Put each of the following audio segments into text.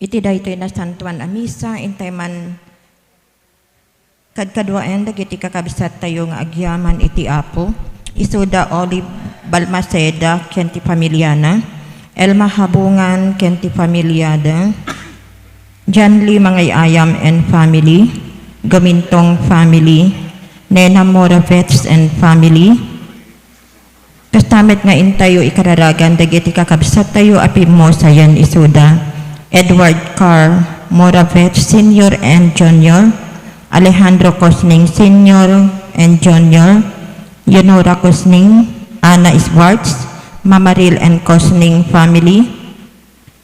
Iti daytoy na santuan a misa, intay man kadkaduaen dagiti kakabsat tayo nga agyaman iti Apo. Isuda Olive Balmaceda kenti pamilyana, Elma Habungan kenti pamilyada, John Lee Mangayayam and family, Gamintong family, Nena Moravets and family. Kastamet nga intayo ikararagan dagiti kakabsat tayo api mo sayan isuda Edward Carr Moravets Sr. and Jr., Alejandro Cosning Sr. and Jr., Yonora Cosning, Ana Swartz, Mamaril and Cosning family,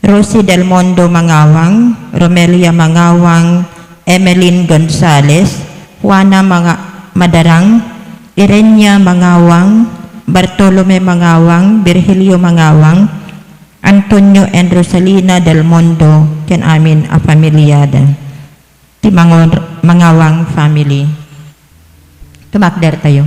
Rosie Del Mondo Mangawang, Romelia Mangawang, Emeline Gonzales, Juana Madarang, Irenia Mangawang, Bartolome Mangawang, Virgilio Mangawang, Antonio and Rosalina Del Mondo, ken amin a pamilyada. Ti Mangawang family. Tumakder tayo.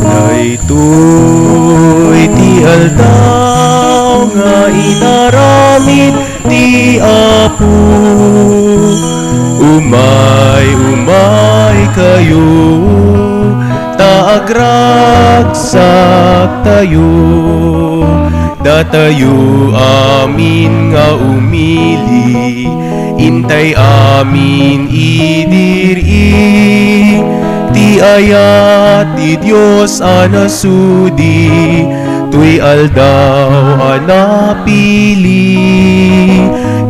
Daytoy ti aldaw nga inaramid ti Apo. Umay kayo, taagragsak tayo, datayo amin nga umili, intay amin idiri, ti ayat ti Diyos anasudi, tuy aldaw anapili,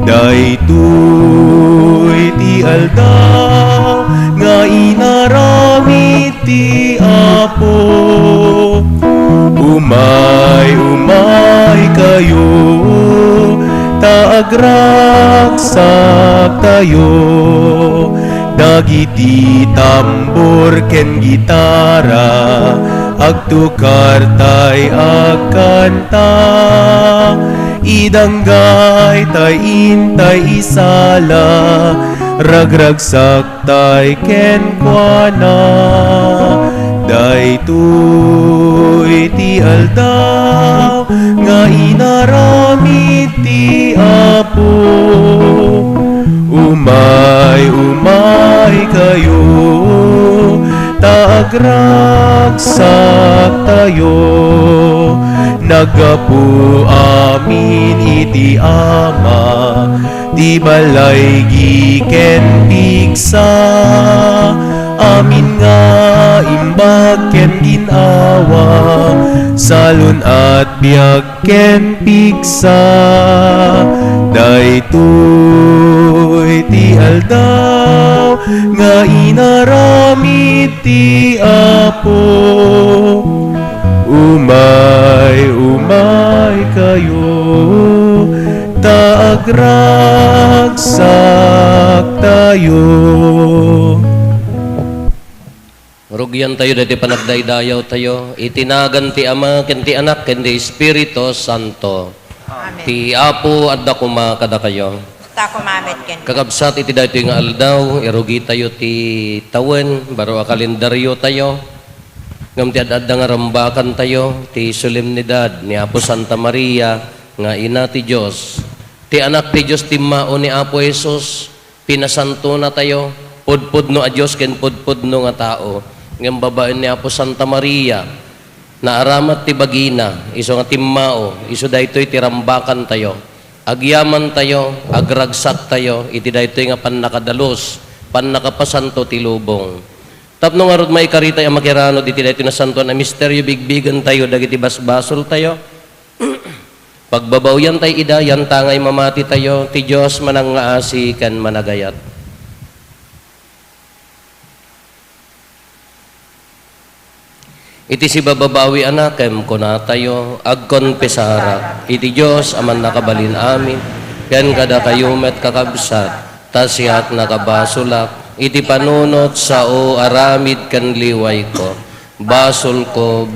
daytoy ti aldaw nga inaramid ti Apo. Umay kayo, taagragsak tayo, dagiti tambor ken gitara, agtukar tay agkanta, idanggay tay intay isala, ragragsak tay ken kuana, daytoy ti aldaw nga inaramid ti Apo. Umay kayo, taagragsak tayo, nagapu amin iti Ama, di balay giken pigsa, amin nga imbag ken ginawa, salun at biag ken pigsa, daytoy ti aldaw nga inaramid ti Apo. Umay kayo, taagragsak tayo. Rugyan tayo dati panagdaydayaw tayo, itinagan ti Ama, ken ti Anak, ken ti Espiritu Santo. Amen. Ti Apo adda kuma kada kayo. Tako mamet ken. Kakabsat iti dayto nga aldaw, irugi tayo ti tawen, baro a kalendaryo tayo. Ngam ti adda nga rambakan tayo, ti solemnidad ni Apo Santa Maria, nga ina ti Diyos. Ti anak ti Diyos timmao ni Apo Jesus, pinasanto na tayo, pudpudno a Diyos ken pudpudno nga tao. Ngam babaen ni Apo Santa Maria, na aramat ti bagina, iso nga timmao, iso daytoy ti rambakan tayo. Agyaman tayo, agragsak tayo, iti daytoy nga pannakadalos, pannakapasanto ti lubong. Tapno nga rod may karita yung makirano, iti daytoy na santuan na misteryo, bigbigan tayo, dagiti basbasol tayo. Pagbabawyan tayo idayan, tangay mamati tayo, ti Diyos manang ngaasi kan managayat. Iti si bababawi anakem kuna tayo, agkon pesara, iti Diyos aman nakabalin amin, yan kada kayo met kakabsat, tasiyat nakabasulak, iti panunot sa o aramid kan liway ko, basol ko,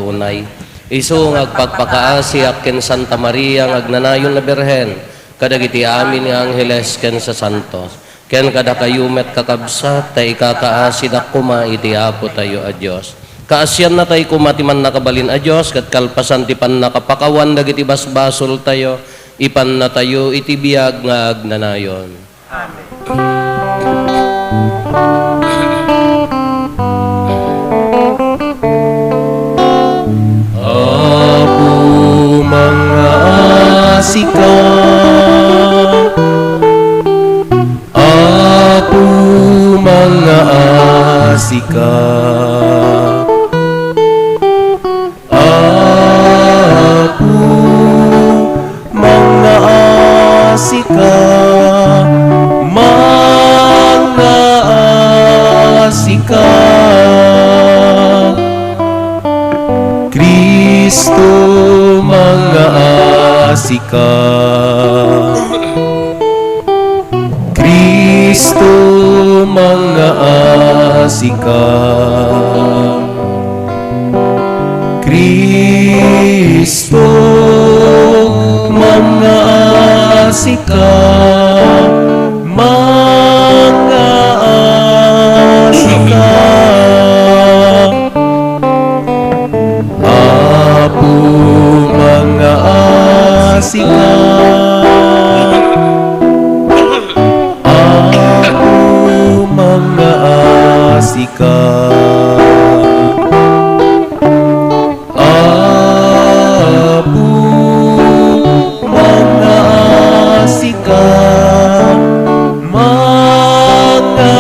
unay. Iso ngagpagpakaasi akin Santa Maria, ngagnanayon na Birhen, kadagiti amin nga Angeles ken sa Santos. Ken kada kayumet kakabsat, tay kakaasid kuma iti Apo tayo a Diyos. Kaasyan na tayo kumatiman nakabalin a Diyos, kat kalpasan ti pan nakapakawan, dagiti basbasol tayo, ipan na tayo iti biyag nga agnanayon. Apo mga asika, Apo mga asika, Apo mga asika, mga asika. Kristo mga asika, Kristo mga asika, Kristo mga asika, mga asika. Apo mga asika, Apo mga asika, Apo mga asika, mga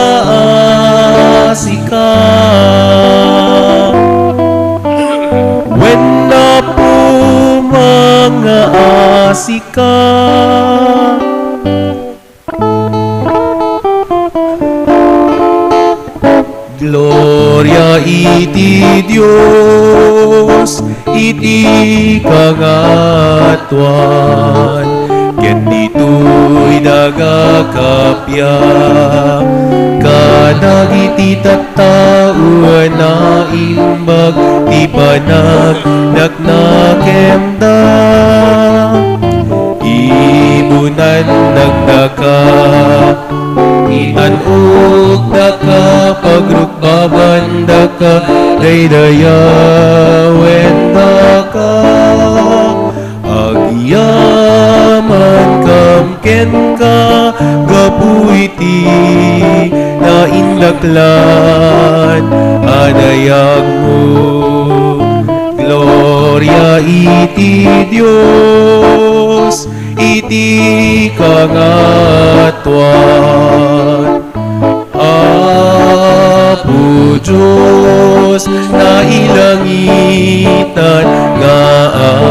asika. When na po mga asika, Gloria iti Dios, iti kangatuan, ken dito'y dagakapya, kadagiti tattauan na imbag, ti panag naknakemda, ibunan nagdaka, itanug daka, pagrukbaban daka, daydayawen daka, agyaman kamken ka, gapuiti na indaklan, anayag mo. Gloria iti Dios, iti kangatuan. Apo Diyos na ilangitan nga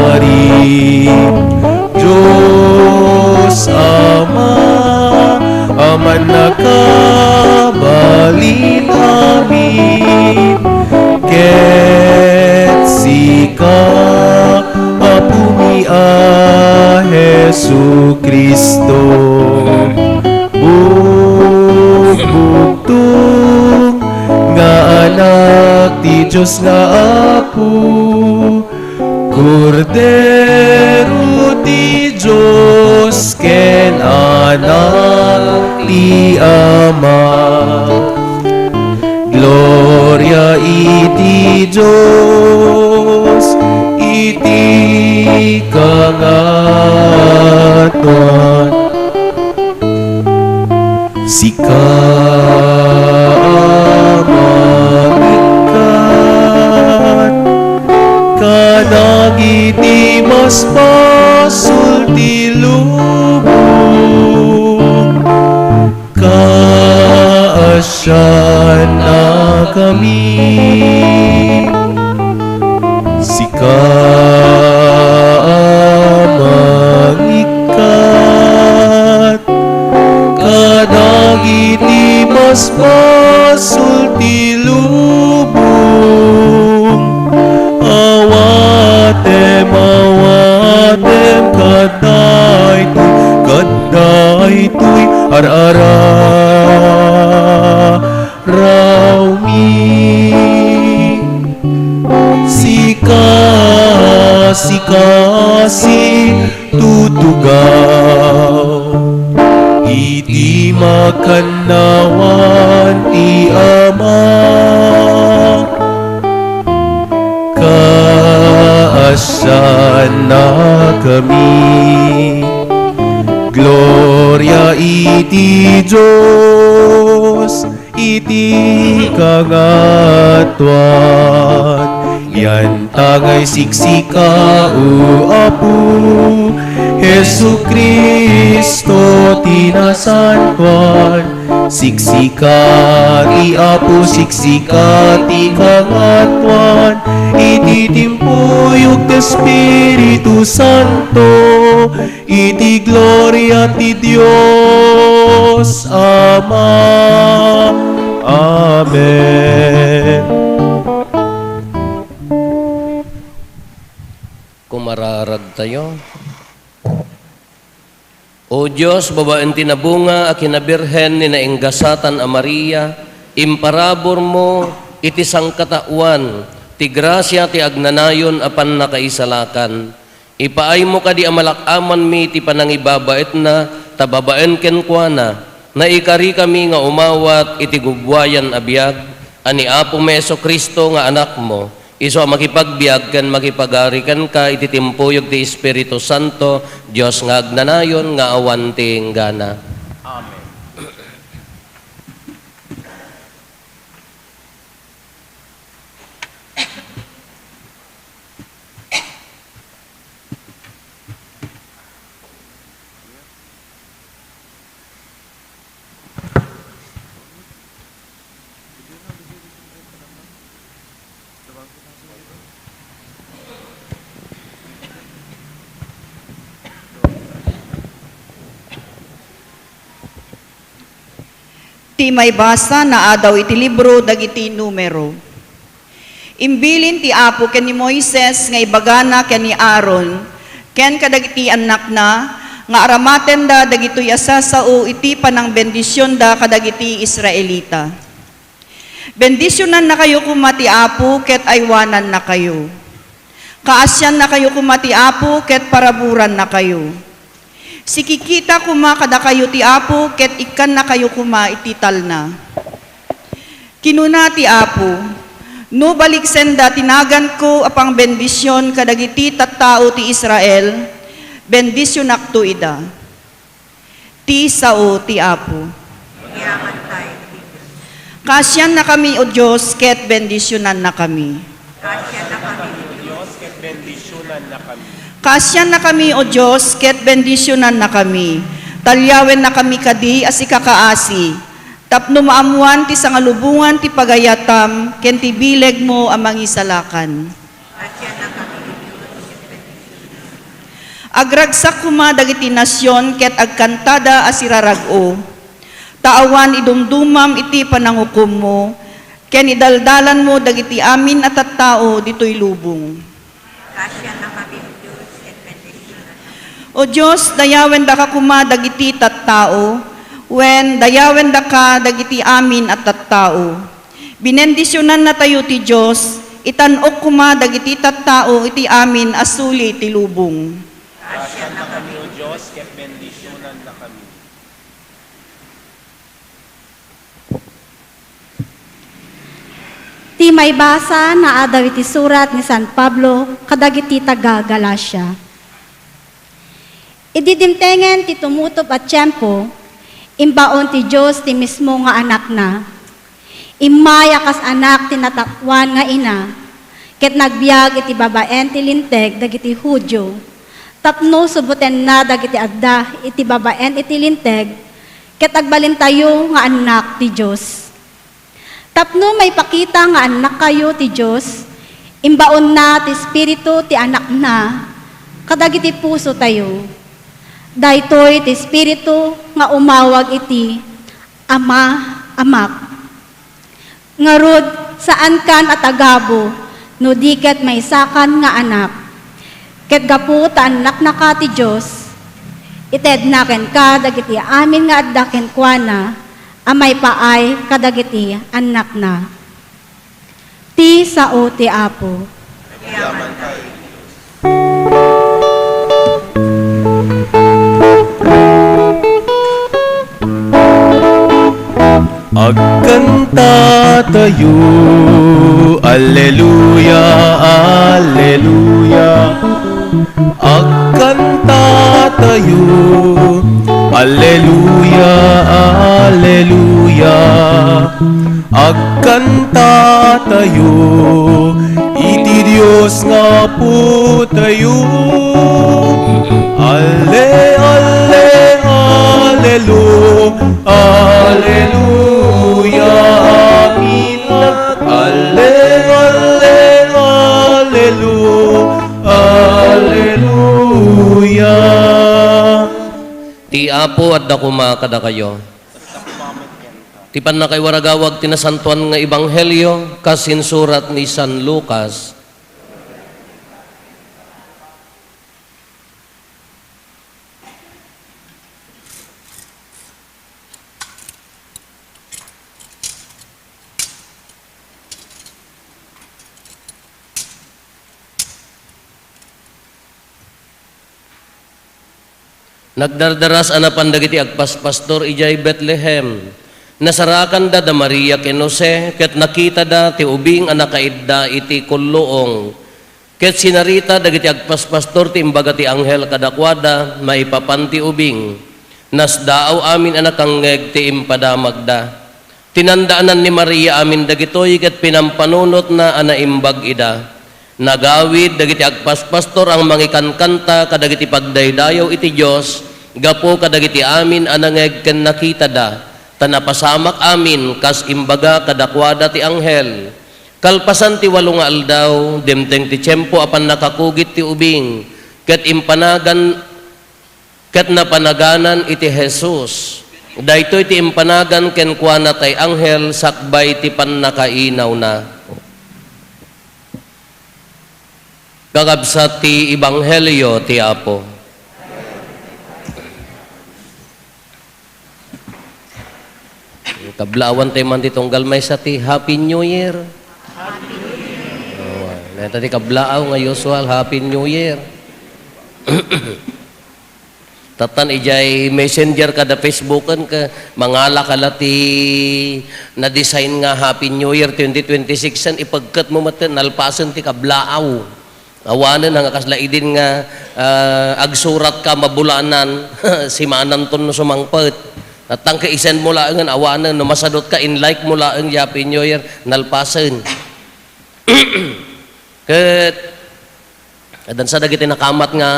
ari, Diyos Ama, aman nakabalin amin, ket sika apumi a Jesu Kristo, bugtong nga anak ti Diyos nga Apo, Kordero ti Diyos ken anak ti Ama. Gloria iti Diyos, iti kangatuan. Sika magikat, kanagiti mas pasul ti lubong, kaasyan na kami. Sika magikat, kadagiti mas pasul ti lubong, awatem kadaytoy raw mi. Sika tutugaw, iti makanawan ti Ama. Kaasan na kami, gloria iti Diyos, iti kangatuan. Yan tagay siksika o Apo, Jesu Kristo tinasantuan. Siksika ti Apo, siksika ti kangatuan, iti timpuyog ti Espiritu Santo, iti gloria ti Dios Ama. Amen. Kumararag tayo. O Diyos, babaen tinabunga a kinabirhen ni nainggasatan a Maria, imparabor mo iti sangkatauan, ti grasya ti agnanayon apan nakaisalakan. Ipaay mo kadi amalakaman mi ti panangibabait na tababaen ken kuana, na ikari kami nga umawat iti gubwayan abiyag, ani Apo Meso Kristo nga anak mo, iso makipagbiag ken makipagarikan ka iti timpuyog ti Espiritu Santo, Dios nga agnanayon nga awan ti enggana. Amen. Ti may basa na adaw iti libro dagiti numero. Imbilin ti Apo ken ni Moises nga ibagana ken ni Aaron ken kadagiti anak na nga aramaten da dagitoy asasao iti panang bendisyon da kadagiti Israelita. Bendisyonan na kayo kumati Apo ket aywanan na kayo. Kaasyan na kayo kumati Apo ket paraburan na kayo. Sikikita kuma kada kayo ti Apo, ket ikan na kayo kuma itital na. Kinuna ti Apo, no baliksenda tinagan ko apang bendisyon kadagiti tattao ti Israel, bendisyon akto ida. Ti sao ti Apo. Kasyan na kami o Diyos, ket bendisyonan na kami. Kasyan na kami o Diyos, ket bendisyonan na kami. Talyawen na kami kadi as ikakaasi. Tapno maamuan ti sangalubungan ti pagayatam, ken ti bileg mo amang isalakan. Agragsak kuma dagiti nasyon, ket agkantada as irarag-o. Taawan idumdumam iti panangukom mo, ken idaldalan mo dagiti amin at tattao ditoy lubong. Kasyan na kami o Diyos, dayawen da ka kuma dagiti tattao, when dayawen da ka dagiti amin at tattao. Binendisyonan na tayo ti Diyos, itanok kuma dagiti tattao iti amin asuli ti lubong. Kasyan na kami o Diyos, ket bendisyonan na kami. Ti may basa na adaw iti surat ni San Pablo kadagiti taga Galacia. Ididimtengen ti tumutop at tiyempo, imbaon ti Diyos ti mismo nga anak na. Imaya kas anak ti natakwan nga ina, ket nagbiag iti babaen ti linteg dagiti Hudyo. Tapno subuten na dagiti adda iti babaen iti linteg, ket agbalin tayo nga anak ti Diyos. Tapno may pakita nga anak kayo ti Diyos, imbaon na ti Espiritu ti anak na, kadagiti puso tayo. Daytoy ti Espiritu nga umawag iti Ama, Amak. Ngarud saan kan at agabo, no diket may sakan nga anak. Ket gapu ta anak na ka ti Diyos, ited naken ka dagiti amin nga adda ken kuana, amay paay kadagiti anak na. Ti sao ti Apo. Yaman tayo. tayo. Alleluia, alleluia. Agkanta tayo. Alleluia, alleluia. Agkanta tayo. Iti Diyos nga po tayo. Alle, alle, allelu, alleluia, amin. Alle, alle, allelu, alleluia. Ti Apo at dakuma kada kayo. Ti pan na kay waragawag tinasantuan nga ebanghelyo kasin surat ni San Lucas. Nagdardaras anapan dagiti agpaspastor ijay Bethlehem. Nasarakan da Maria ken Jose ket nakita da ti ubing anak kaidda iti kulluong. Ket sinarita dagiti agpaspastor ti imbaga ti anghel kadakwada maipapanti ubing. Nasdaaw amin anak kangeg ti impadamagda. Tinandaanan ni Maria amin dagitoy ket pinampanunot na anaimbag ida. Nagawid dagiti agpaspastor ang mangikankanta kadagiti pagdaydayaw iti Dios gapo kadagiti amin anangeg ken nakita da tanapasamak amin kas imbaga kadakwada ti anghel kalpasan ti 8 nga aldaw demteng ti tiempo apan nakakugit ti ubing ket impanagan ket napanaganan iti Jesus daytoy ti impanagan ken kuana tay anghel sakbay ti pannakainaw na. Gagabsat ti Ebanghelyo ti Apo. Kablawan tayo man ditong galmay sa ti Happy New Year. Happy New Year. Tadi kablaaw nga usual Happy New Year. Tatan ijay messenger kada Facebookan ka mangala kala ti na design nga Happy New Year 2026 an ipagkat mo maten nalpasan ti kablaaw. Awanan nga kaslaidin nga agsurat ka mabulanan si mananton no sumangpet at ang kaisen mo laang awanan no masadot ka in like mo laang Happy New Year nalpasen ket adan sa dagiti nakamat nga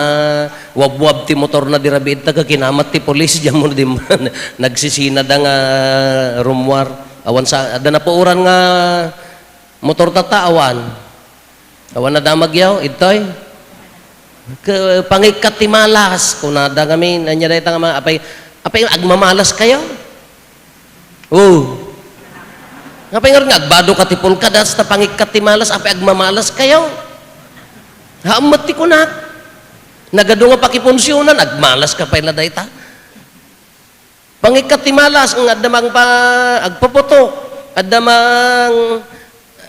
wabwab ti motor na dirabid ta kinamat ti pulis jam mo di nagsisina da nga rumwar awan sa adan na puuran nga motor tataawan. Awan na damagyaw, itoy. Pangikat ti malas. Kung nada kami, nanya dahi nga mga, apay agmamalas kayo? Apay nga agbado ka ti pulkadas, ta pangikat ti malas, apay agmamalas kayo? Haamat ti kunak. Nagado nga pakipunsyonan, agmalas ka pa'y na dahi ta. Pangikat ti malas, ang adamang agpaputok, adamang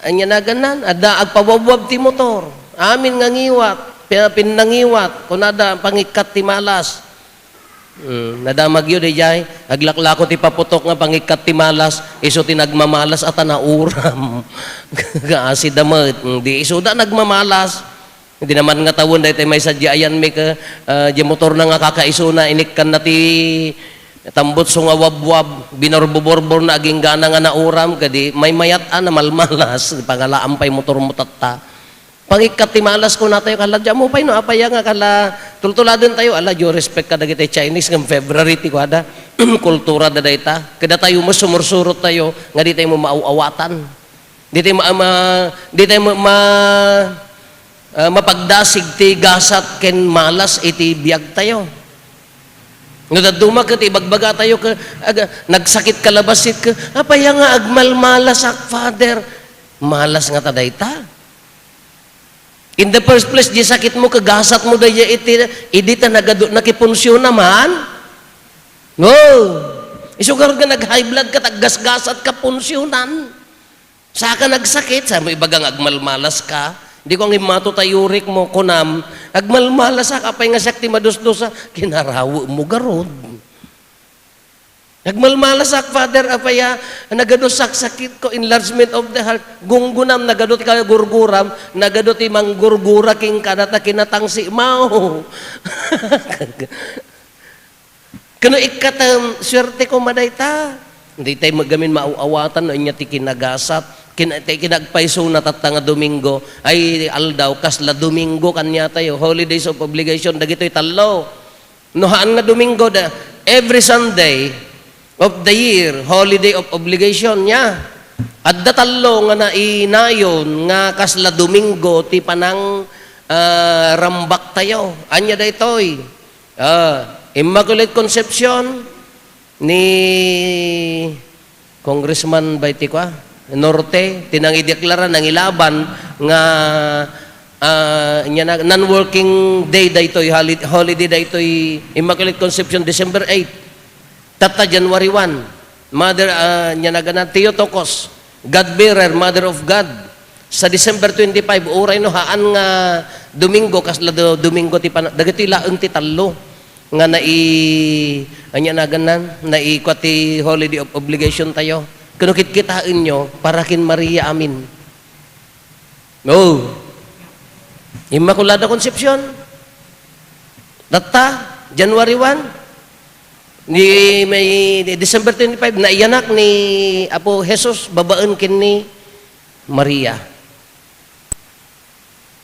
anya na ganan, ada agpawawab ti motor. Amin nga ngiwat, pinangiwat, kunada pangikat ti malas. Nadamag yun jay, aglaklako ti paputok nga pangikat ti malas, iso ti nagmamalas at nauram. Gaasi damat, di iso da nagmamalas. Hindi naman nga tawon dahil may sadyayan may ka, di motor na nga kakaiso na inikkan na ti tambot so nga wabwab, binorboborbor na aging gana nga nauram, kadi may mayat na malmalas, pangalaam pa'y motor mo tatta. Pangikat ti malas ko na tayo, kala dyan mo pa'y no, apaya nga kala, tultuladan tayo, ala, you respect ka dagiti Chinese, ng February, ti ko ada, kultura da dayta, kada tayo mo sumursurot tayo, nga di tayo mo maauawatan, di tayo mapagdasig ti gasat ken malas iti biyag tayo. Nadaduma ka, ibagbaga tayo ka, nagsakit kalabasit ka, apaya nga agmalmalas ak, Father. Malas nga taday ta. In the first place, di sakit mo, kagasat mo daya iti ta nakipunsyon naman. No. Isugar ka nag-high blood ka, taggasgasat ka punsyonan. Saka nagsakit, sabi ibagang agmalmalas ka, di ko ang imato tayurik mo, kunam, agmalmalas ka, apay nga sakti madusdosa, kinarawo mo garod. Nagmalmalasak, Father, apaya, nagadosak sakit ko, enlargement of the heart, gunggunam, nagadot ka gurguram, nagadot imang gurgura king kanata kinatangsi mao. Kano ikatam, swerte ko madayta. Hindi tayo magamin mauawatan, no, inya ti kinagasat, kinagpaiso na tatanga Domingo, ay aldaw, kasla Domingo kanya tayo, holidays of obligation, dagito'y talo. Nohaan nga Domingo, every Sunday, of the year, holiday of obligation niya. At datalo nga nainayon nga kasla Domingo ti panang rambak tayo. Anya da ito'y Immaculate Conception ni Congressman Baiti ko Norte, tinang ideklara ng ilaban nga non-working day da ito'y, holiday da ito'y Immaculate Conception, December 8. Tata January 1, Mother niya naganan Theotokos, God-bearer, Mother of God. Sa December 25, oray no haan nga Domingo, kasla Domingo ti dagiti laeng ti tallo nga anya naganan naikwati holiday of obligation tayo. Kuno kitkitain nyo para kin Maria amin. No. Immaculada Conception. Data January 1. Ni may December 25 na iyanak ni Apo Jesus babaan kin ni Maria.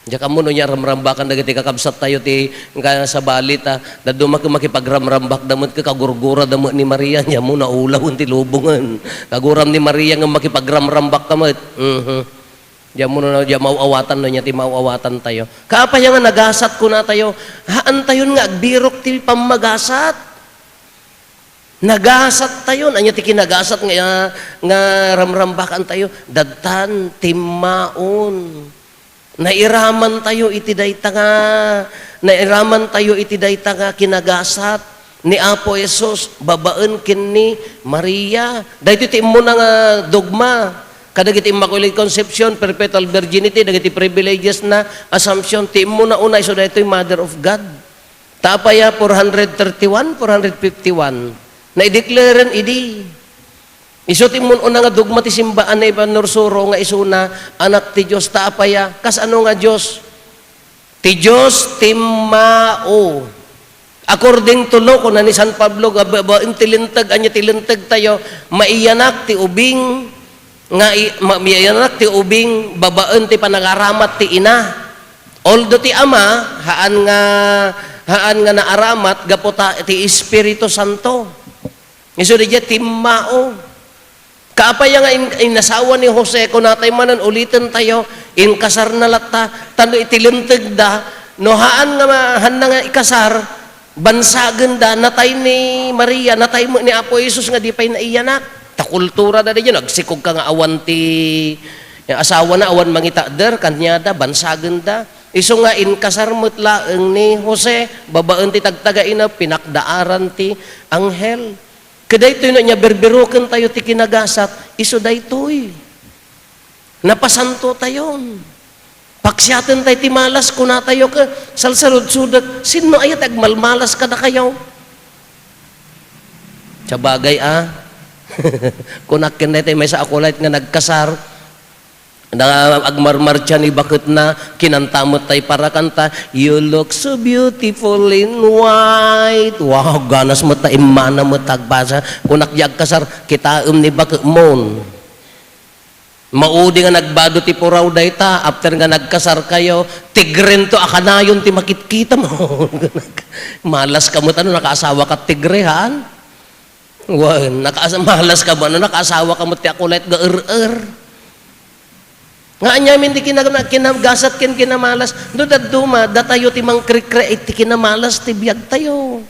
Diya mo no niya ramrambakan dagiti kakabsat tayo ti nga sa balit da duma makipagramrambak damot ka kagurgura damo ni Maria nya mo naulaw ti lubungan. Kaguram ni Maria nga makipagramrambak kamot. Diya mo no diya mauawatan no niya ti mauawatan tayo. Kaapay nga nagasat ko na tayo. Haan tayon nga agbirok ti pamagasat. Nagasat tayo, anya ti kinagasat nga ramrambakan tayo, dadtan timaon. Nairaman tayo iti dayta nga kinagasat ni Apo Jesus babaan ken Maria. Dayto ti immo nga dogma. Kadagiti Immaculate Conception, perpetual virginity, dagiti privileges na assumption ti immo na unay so daytoy Mother of God. Tapaya 431, 451. Na-i-declare idi. Isuti mo una nga dugma ti simbaan na Iban Norsuro nga isuna anak ti Diyos taapaya. Kas ano nga Diyos? Ti Diyos timao. According to law, kung ni San Pablo, tilintag, anya tilintag tayo, maiyanak ti ubing, maiyanak ti ubing, babaan ti panangaramat ti ina. Although ti ama, haan nga naaramat, gapota ti Espiritu Santo. Iso di dya timao. Kaapaya nga inasawa ni Jose, kung natay manan ulitin tayo, inkasar na lata, tano itilintag da, no haan nga ikasar, bansagan da, natay ni Maria, natay mo ni Apo Jesus nga di pa'y naiyanak. Takultura da dyan, nagsikog ka nga awan ti, asawa na awan mangita der, kanya da, bansagan da. Iso nga inkasar mutlaeng ni Jose, babaan ti tagtagain na, pinakdaaran ti anghel. Kadaytoy na niya berberoken tayo ti kinagasat, iso daytoy. Napasanto tayon. Paksyaten tayo ti malas ko na tayo ka, salsalud-sudat, sino ayat agmalmalas ka na kayo? Sabagay kunakin na tayo may sa akulait nga nagkasar, na agmarmarcha ni bakit na kinantamot tayo para kanta, you look so beautiful in white. Wow, ganas mo tayo, imana mo tagbasa. Kunakyag kasar, kita ni bakit mon. Maudi nga nagbado ti puraw dayta, after nga nagkasar kayo, tigren to akanayon ti makitkita mo. Malas ka mo, nakaasawa ka tigrehan? Wow, malas ka mo, nakaasawa ka mo ti akulait ga Nga anyamin di kinagasat ken kinamalas. Do daduma datayo ti mang create ti kinamalas ti biag tayo.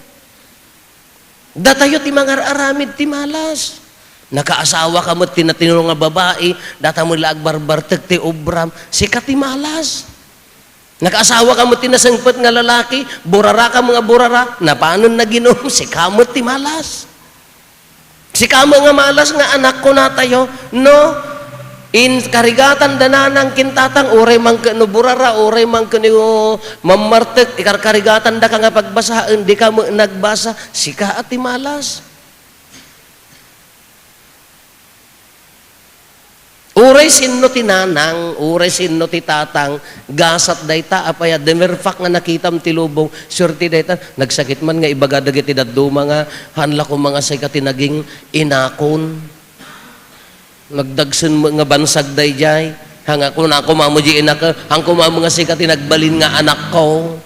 Datayo ti mangar-aramid ti malas. Nakaasawa ka mo tinatinuro nga babae, data mo laag barbarteg ti obram, sikat ti malas. Nakaasawa ka mo tinasangpet nga lalaki, burara ka mga burara, na paano naginom, sikamot ti malas. Sikamo nga malas nga anak ko na tayo, no? In karigatan dananang kintatang uray man no burara uray man no mamartek karigatan da ka nga pagbasa hindi ka mo nagbasa sika at malas Uray sinno ti nanang, uray sinno ti tatang, gasat dayta, apaya, demerfak nga nakitam ti lubong, surti dayta, nagsakit man nga ibagadag iti daduma nga, hanla ko mga say ka tinaging inakon. Nagdagsun mo nga bansag dayjay, hanga ko na ako mamuji inaka, hang kumamo nga say ka tinagbalin nga anak ko.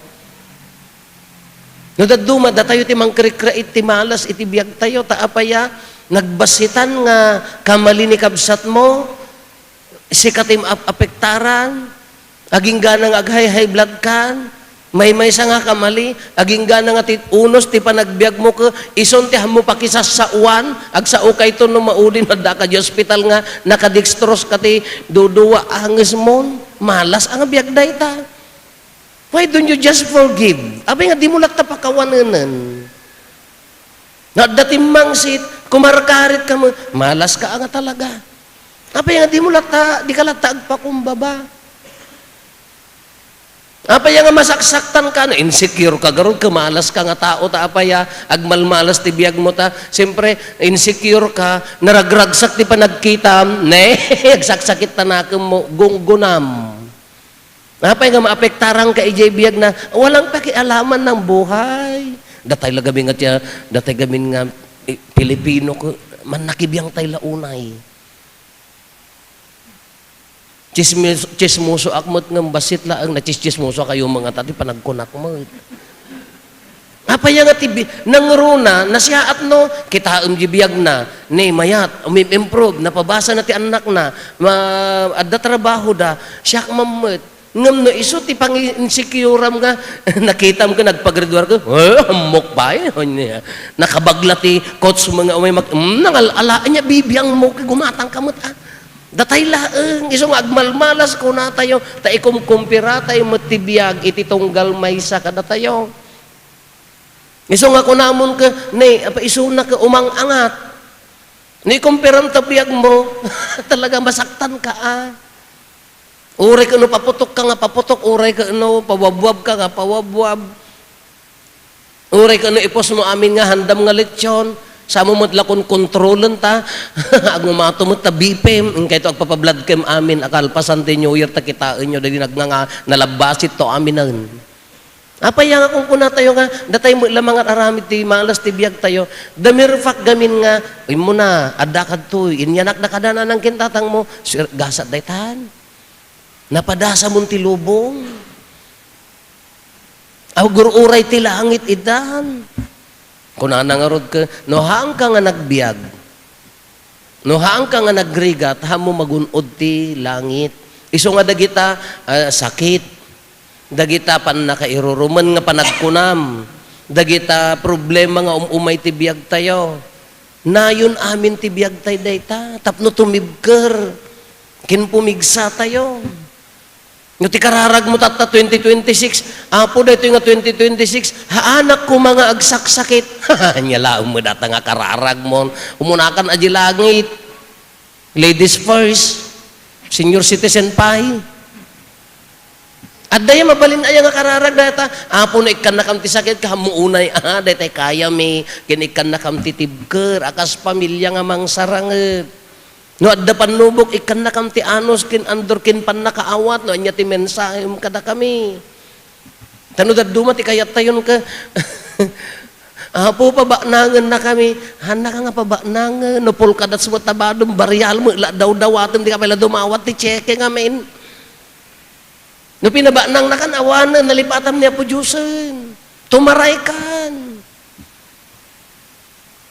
No daduma, datayo ti mangkrikrait ti malas, iti biyag tayo, taapaya, nagbasitan nga kamali ni kabsat mo, sikatim apektaran, aging ganang aghay-high blood kan, may sa nga kamali, aging ganang at unos, ti panagbiag mo ka, ison ti hamo pakisas sa uwan, ag sa ukay to no maulin, madda ka di hospital nga, nakadextros ka ti duduwa anges mon, malas ang biag dayta. Why don't you just forgive? Abay nga, di mo lang tapakawananan. Na dating mangsit, kumarkarit ka mo, malas ka nga talaga. Apay nga di mo lata, di ka latag pa kumbaba. Apay nga masaksaktan ka na, insecure ka, garod ka, malas ka nga tao, ta apaya, agmalmalas ti biyag mo ta, siyempre, insecure ka, naragragsak ti panagkitam, ne, agsaksakit tanakam mo, gunam. Apay nga maapektarang ka ijay biyag na, walang pakialaman ng buhay. Datay lagamin nga tiya, datay gamin nga, Pilipino ko, man nakibiyang tay launay. Chismoso akmot ng basit laang na chismoso kayo mga tati panagkunak mo. Apaya nga tibi, nangruna, nasyaat no, kita biyag na, ne mayat, improve, napabasa na ti anak na, adda trabaho da, siyak mamut, ngam no iso ti pang-insecuream nga, nakitam ka, nagpaggraduar ka, hamok ba yun? Nakabagla ti coach mga umay nangalaan niya, bibiyang mo, gumatang kamot datay laeng, isong agmalmalas ko na tayo, taikom kumpira tayo matibiyag, iti tunggal maysa ka na tayo. Isong ako namon ka, ne, iso na ka umang-angat. Ni kumpiram tabiyag mo, talaga masaktan ka Uray ka no, paputok ka nga, paputok. Uray ka no, pawabwab ka nga, pawabwab. Uray ka no, ipos mo amin nga, handam nga lechon. Sa mo madlakon kontrolan ta, ang matumot ta BPM, kaya ito agpapablood kem amin, akalpasan ti New Year, takitaan nyo, dali nga nalabasit to amin na. Apay nga kung kuna tayo nga, datay mo lamang at aramid ti malas ti biyag tayo, damirfak gamin nga, uy mo na, adakad to, inyanak na kadana ng kintatang mo, gasat daytan, napadasa mong ti lubong, agururay ti langit idan, kung nanangarod ka, nohaan ka nga nagbiag, nohaan ka nga nagrigat, hamo magunod ti langit. Iso nga dagita, sakit, dagita pan nakairuruman nga panagkunam, dagita problema nga umay ti biag tayo. Nayon amin ti biag tayo dayta, tapno tumibker, kinpumigsa tayo. Nga ti kararag mo tata 2026, apo dito nga 2026, haanak ko mga agsaksakit. Nyalaom mo data nga kararag mo, umunakan aji langit. Ladies first, senior citizen pay. At daya mabalin aya nga kararag data, apo na ikan na kam ti sakit, kamuunay, dito kaya may, kinikan na kam ti tibker, akas pamilya nga mang saranget. No adda panubok ikan na kam ti anos kin andor kin pan nakaawat no anya ti mensahe kada kami. Tano daduma ti kayat tayon ka. Apo pabaknangan na kami. Hana ka nga pabaknangan no pul kadat sumot tabadom baryal mo la daw-dawaten di ka pala dumawat ti cheke nga men. No pinabaknang na kan awanan nalipatam niya po Diyosen. Tumaray kan.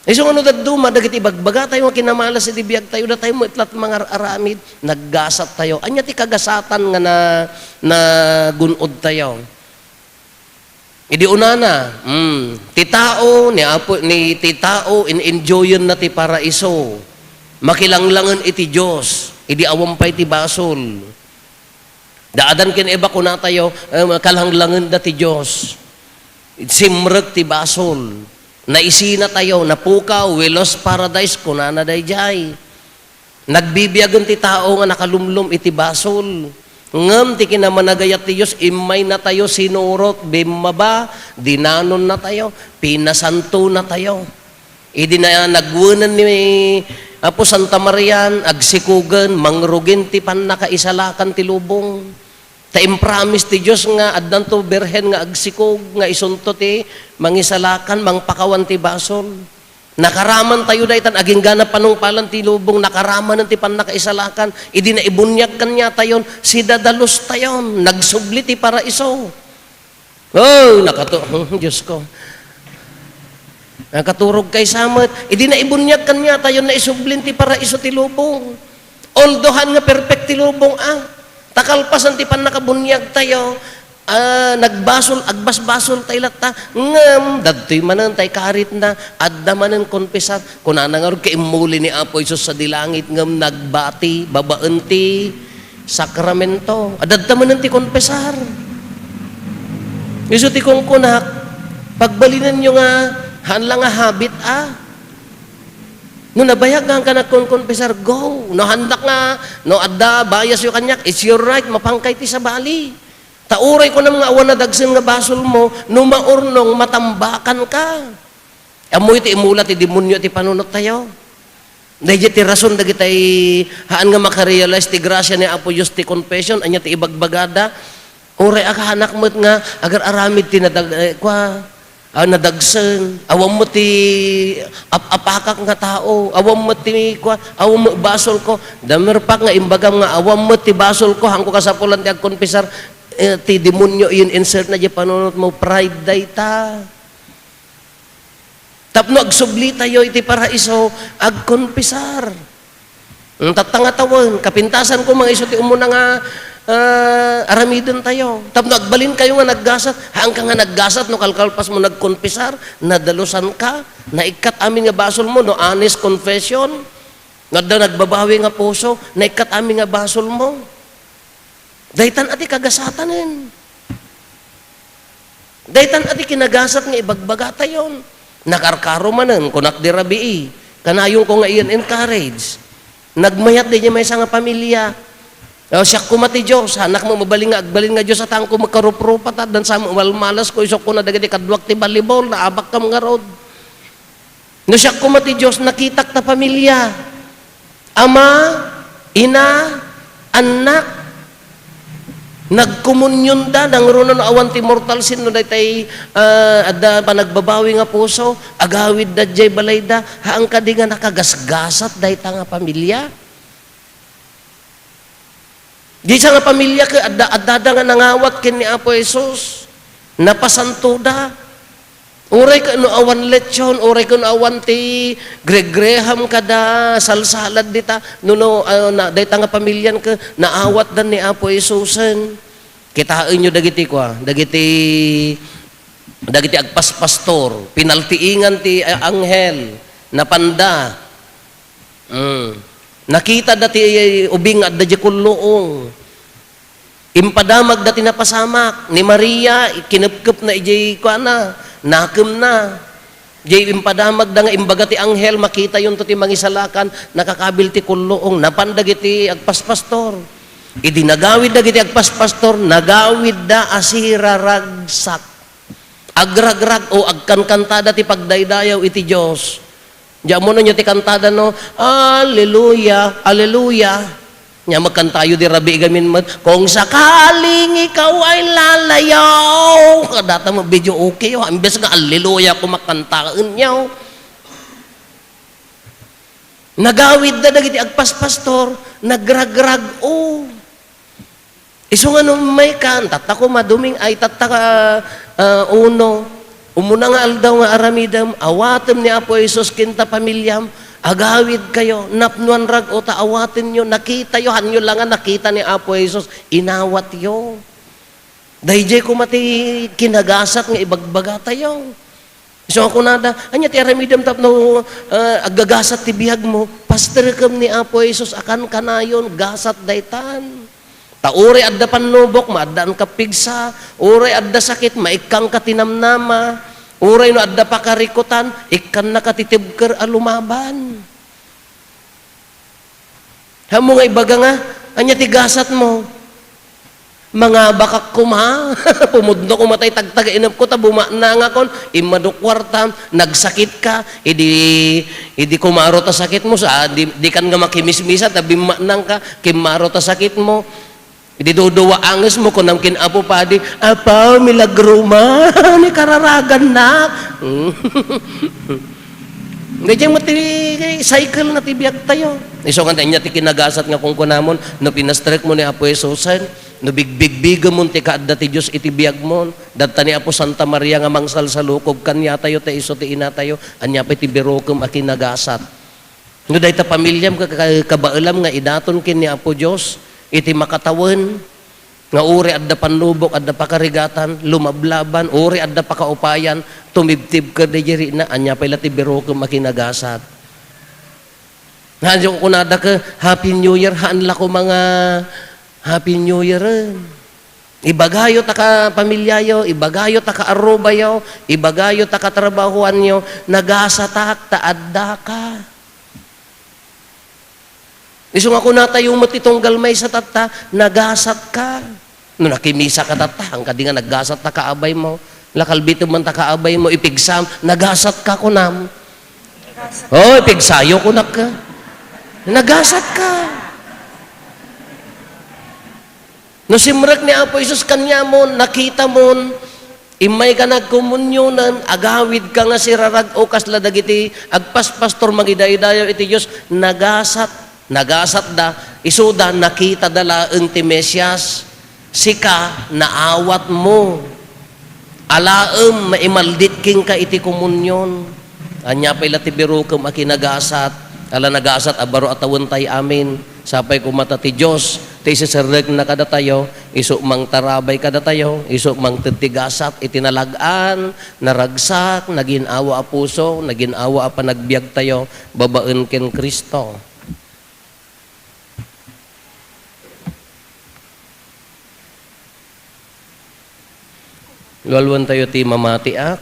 Isong ano daduma, dagiti bagbaga tayo nga kinamalas iti biyag tayo, da tayo mo itlat mga aramid, naggasat tayo. Anya ti kagasatan nga na gunod tayo. Idi unana, ti tao, ni ti tao, in-enjoyin na ti paraiso. Makilanglangan iti Diyos, idi awampay ti basol. Daadan kin iba ko na tayo, kalanglangan da ti Diyos. Simrek ti basol. Naisina tayo, napukaw, Willows Paradise, kunana dayjay. Nagbibiyagan ti tao nga nakalumlum iti basol. Ngam ti kinamanagayat ti Diyos, imay na tayo sinurot, bimaba, dinanon na tayo, pinasanto na tayo. Idi na nagwunan ni Apo Santa Marian, agsikugan, mangrugin ti panakaisalakan ti lubong. Ta impromise ti Diyos nga, addan to berhen nga agsikog, nga isunto ti mangisalakan, mangpakawan ti basol. Nakaraman tayo daytan, aging ganap panungpalan ti lubong, nakaraman ti panakaisalakan, idi na ibunyag kanya tayon, si dadalos tayon, nagsubli ti paraiso. Oh, Diyos ko. Nakaturog kay samot. Idi na ibunyag kanya tayo na isublin ti paraiso ti lubong. Oldohan nga perfect ti lubong takalpasan ti pan nakabunyag tayo. Nagbasol, agbasbasol tayo lata. Ngam, dadtoy manan tay karit na. Adda manan konpesar. Kunana nga rin kaimuli ni Apo Isus sa dilangit. Ngam, nagbati, babaan ti sakramento. Adda manan ti konpesar. Iso ti kong kunak, pagbalinan nyo nga, hanlang nga habit no nabayagan ka na konpesar, go. No handak nga, no adda, bayas yung kanyak, it's your right, mapangkay ti sa bali. Tauray ko ng mga awan na dagsin nga basol mo, no maurnong matambakan ka. Amoy ti imulat, ti demonyo, ti panunot tayo. Dahil ti rason, dagitay haan nga makarealize ti grasya ni Apo Diyos ti confession, anya ti ibagbagada. Uray akahanak mo't nga, agar aramid ti nadagsan, awam mo ti apakak nga tao, awam mo ti awam mo basol ko, damerpak nga imbagam nga awam mo ti basol ko, hangko kasapulan ti agkonpisar, ti demonyo yun insert na di panunot mo, pride dayta. Tapno agsubli tayo iti paraiso, agkonpisar. Tatangatawan, kapintasan ko mga iso ti umuna nga, aramidon tayo. Tapno agbalin kayo nga naggasat, hanggang nga naggasat, no kalkalpas mo nagkonpisar, nadalusan ka, naikat amin nga basol mo, no honest confession, nagbabawi nga puso, naikat amin nga basol mo. Daytan ati kagasatanin. Daytan ati kinagasat nga ibagbaga tayon. Nakarkaro manen, kunak di rabii, kanayong ko nga iyan encourage. Nagmayat di niya may isang pamilya. Siya kumati Diyos, anak mo mabaling nga, agbalin nga Diyos at ang kumakarup-rupat at dan sa malmalas ko, isok ko na dagadi kadwak ti balibol, naabak ka mga road. No siya kumati Diyos, nakitak ta pamilya. Ama, ina, anak, nagkomunyon da, nang runo na awan ti mortal sin, no day ada panagbabawi nga puso, agawid da jay balay da, haang ka di nga nakagasgasat day ta nga pamilya. Di sa nga pamilya ka, adda nga nangawat kin ni Apo Jesus, napasanto da. Uray ka no awan lechon, uray ka no awan ti Greg-Graham ka da, salsalad dita, dayta nga pamilyan ka, naawat dan ni Apo Jesusen. Kitain nyo dagiti agpaspastor, pinaltiingan ti anghel, napanda. Nakita dati ubing at dadya kulloong. Impadamag dati napasamak. Ni Maria, kinupkup na ijay ko na. Nakem na. Jay impadamag da nga imbaga ti anghel, makita yun to ti mangisalakan, nakakabil ti kulloong. Napandag iti agpaspastor. Idi nagawid da iti agpaspastor, nagawid da asira ragsak. Agragrag o agkankantada ti pagdaydayaw iti Diyos. Diyan mo na nyo ti kantada no, Alleluia, Alleluia. Nya magkantayo di rabi gamin mo, kung sakaling ikaw ay lalayaw, kadata mo video okay, ambes nga Alleluia kumakantaan nyo. Nagawid na dagiti agpaspastor, nagragrag o. Iso nga nung may kan, tatako maduming ay tataka uno, umuna nga aldaw nga aramidam, awatem ni Apo Jesus kinta pamilyam, agawid kayo, napnuan rag o taawatin nyo, nakita yo, hanyo lang nga nakita ni Apo Jesus, inawat yo. Dahil kumati kinagasat nga ibagbaga tayo. So ako nada, anya ti aramidam tapno agagasat ti bihag mo, pastor kam ni Apo Jesus akan kanayon, gasat daytan. Uri adda panubok, maadaan ka pigsa. Uri adda sakit, maikang katinamnama. Uri no adda pakarikutan, ikan na katitibker alumaban. Hamo nga ibaga nga, anya tigasat mo. Mga bakak kuma, pumudno ko matay tagtaga inap ko, tabuma na nga kon, imadukwartam, nagsakit ka, idi kumaro ta sakit mo, sa di kan nga makimismisa, tabima nang ka, kimaro ta sakit mo, idi duduwa angis mo, kunam kinapo pa di, apaw, milagro ma, ni kararagan na. Ngayon mati cycle na tibiyag tayo. Iso nga niya ti kinagasat nga kung kunamon, no pinastrek mo ni Apo Jesusen, no bigbigbiga mo ti kaadda ti Diyos iti biyag mo, datta ni Apo Santa Maria nga mangsal sa lukog, kanya tayo, ta iso ti ina tayo, anya pa ti birokum a kinagasat. No dahi ta pamilyam kabaalam nga idaton kin ni Apo Diyos, iti makatawan, nga uri adda panlubok, adda pakarigatan, lumablaban, uri adda pakaupayan, tumibtib ka de jeri na, anya pala ti birokum a kinagasat. Nandiyo ko nada ka, Happy New Year, haanla ko mga Happy New Year. Ibagayo ta ka pamilyayo, ibagayo ta ka arubayo, ibagayo ta ka trabahuan nyo, nagasatak ta adda ka. Iso nga ko natayo mo titong galmay sa tata, nagasat ka. No nakimisa ka tata, ang kadi nga naggasat ta kaabay mo, lakalbito man ta kaabay mo, ipigsam, nagasat ka kunam. Oh, ipigsayo kunak ka. Nagasat ka. No simrak ni Apo Isus kanya mo, nakita mo, imay ka nagkomunyonan, agawid ka nga si rarag o kasla dagiti, agpaspastor magiday-dayo iti Diyos, nagasat da, isuda nakita dala ang ti Mesyas, sika naawat mo, alaem maimaldit king ka iti komunyon, anya pa ila ti birukum a kinagasat, ala nagasat abaro atawon tay amin, sapay kumata ti Diyos, ti sisirreg na kada tayo, iso mang tarabay kada tayo, iso mang titigasat, itinalagaan, naragsak, naginawa a puso, naginawa a panagbiag tayo, babaen ken Kristo. Lualwan tayo ti mamatiak.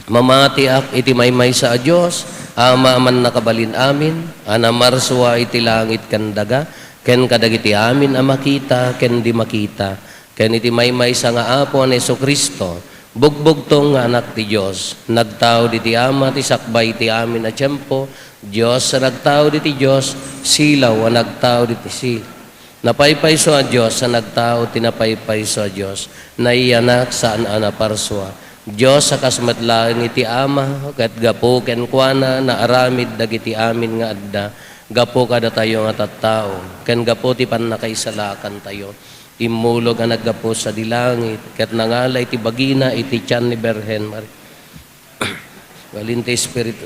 Mamatiak iti maymay sa Diyos, ama man nakabalin amin, ana marswa iti langit kandaga, ken kadagiti amin a makita, ken di makita, ken iti maymay sa nga apo ni Jesu Kristo, bugbog tong nga anak ti Diyos, nagtao di ti ama, ti sakbay ti amin a tiyempo, Diyos sa nagtao di ti Diyos, silaw a nagtao di ti silaw. Napaypayso a Diyos sa nagtao, tinapaypayso a Diyos, naiyanak saan ana parswa. Diyos sa kasmatlaeng iti ama, kat gapo ken kuana na aramid dagiti amin nga adda, gapo kada tayo nga tattao, ken gapo ti pannakaisalakan tayo. Imulog ang naggapo sa dilangit, kat nangalay iti bagina iti tiyan ni Berhen Maria. Balin ti Espiritu,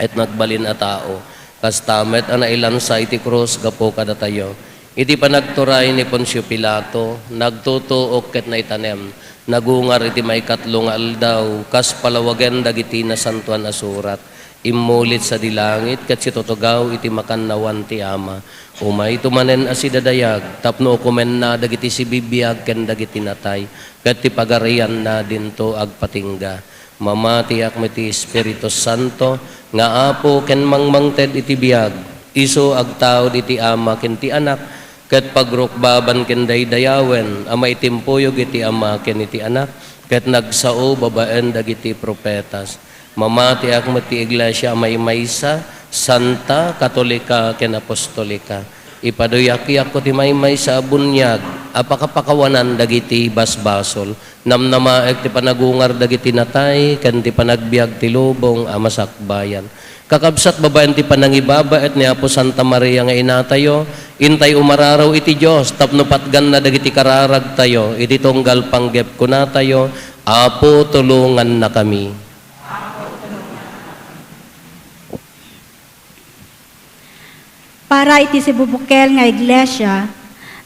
at nagbalin a tao, kastamet ana ilansa iti krus, gapo kada tayo. Iti panagturay ni Poncio Pilato, nagtutuok ket naitanem, nagungar iti may katlong aldaw, kas palawagan dagiti na santuan na surat, imulit sa dilangit, ket si tutugaw iti makannawan ti ama. Umay tumanen asidadayag, tapno kumen na dagiti si bibiyag ken dagiti natay, ket ti pagarian na dinto agpatingga. Mamatiak met ti Espiritu Santo, nga apo ken mangmangted iti biyag, iso agtao iti ama ken ti anak, ket pagrukbaban ken daydayawen, ama itimpuyog iti ama ken iti anak, ket nagsao babaen dagiti propetas. Mamatiak met ti iglesia maymaysa, santa, katolika ken apostolika. Ipaduyak-iyak ko ti maymay sa bunyag, apakapakawanan dagiti basbasol, namnamaek ti panagungar dagiti natay, ken ti panagbiag ti lubong amasakbayan. Kakabsat babaen ti panangibaba et ni Apo Santa Maria nga inatayo, intay umararaw iti Diyos, tapno patgan na dagiti kararag tayo, iti tunggal panggep ko na tayo, Apo tulungan na kami. Para iti si bubukel nga iglesia,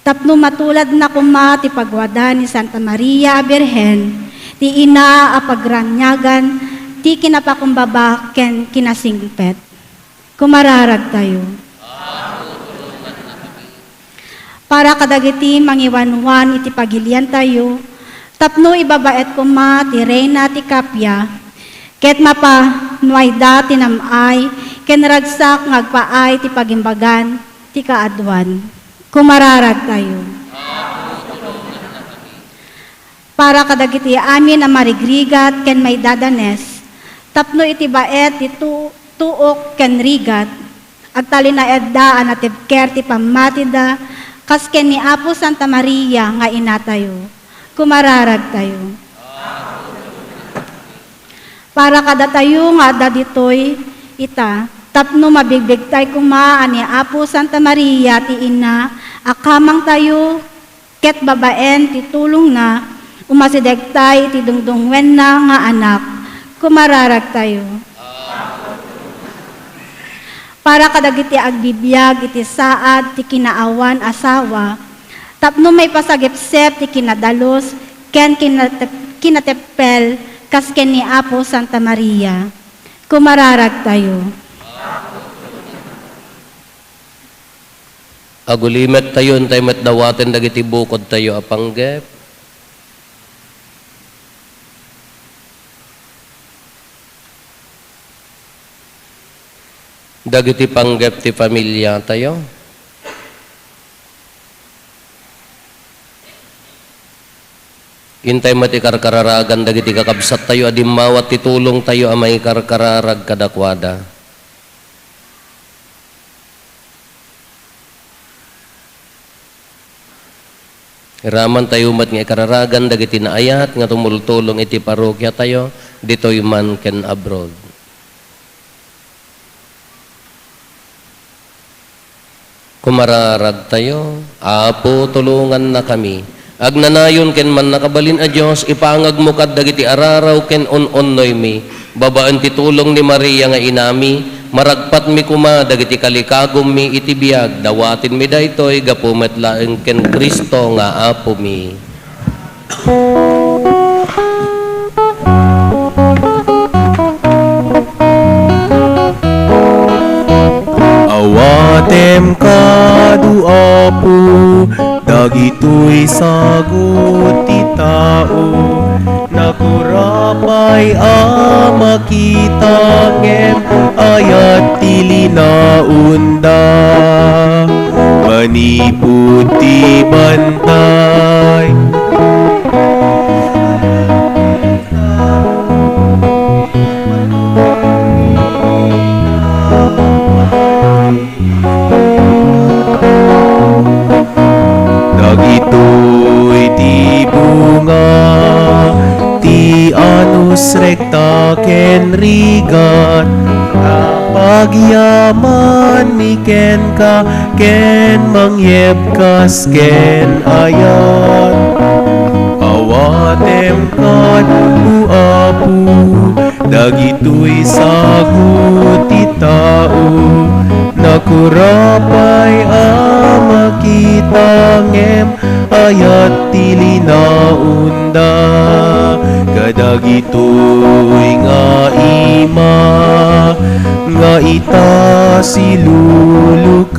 tapno matulad na kuma ti pagwada ni Santa Maria Birhen, ti ina a pagranyagan, ti kinapakumbaba ken kinasingpet. Kumararag tayo. Para kadagiti mangiwanwan iti pagilian tayo, tapno ibabaet kuma ti Reyna ti Kapya, ket mapa nuayda ti namay, ken ragsak ngagpaay ti pagimbagan ti kaadwan. Kumararag tayo. para kadagiti amin na marigrigat ken may dadanes, tapno iti baet ti tuok ken rigat, agtalin na eddaan at tibker ti pamatida, kas ken ni Apo Santa Maria nga ina tayo, kumararag tayo. Para kada tayo nga daditoy ita, tapno mabigbig tayo kumaan ni Apo Santa Maria ti ina, akamang tayo, ket babaen ti tulong na, umasideg tayo ti dungdungwen na nga anak, kumararag tayo. Para kadagiti agbibiyag iti saad ti kinaawan asawa, tapno may pasagipsep ti kinadalos, ken kinatepel, kas ken ni Apo Santa Maria, kumararag tayo. Agulimet tayo, tayo matdawaten dagiti bukod tayo apanggep. Dagiti panggep ti pamilya tayo. Intay mati karkararagan dagiti kakabsat tayo, adimawat ti tulong tayo amay karkararag kadakwada. Iraman tayo mat nga ikararagan dagiti naayat nga tumultulong iti parokya tayo, ditoy man ken abroad. Kumararag tayo, Apo, tulungan na kami. Agnanayon ken man nakabalin a Dios, ipangag mo kad dagiti araraw ken on-onnoy mi. Babaan ti tulong ni Maria nga inami, maragpat mi kuma dagiti kalikagom mi iti biag, dawatin mi daytoy gapu met laeng ken Kristo nga Apo mi. Awatem kadu Apo, dagitoy sagot ti tao, nakurapay makita ngem ayat ti linaunda, manipud ti bantay. Dagitoy ti bunga, ti anus recta ken rigat, pagyaman ni ken ka, ken mangyeb kas ken ayat. Awatem kad u Apo, dagitoy sagot ti tao, nakurapay makita ngem ayat ti linaunda, kadagitoy nga ima nga ita silulukat,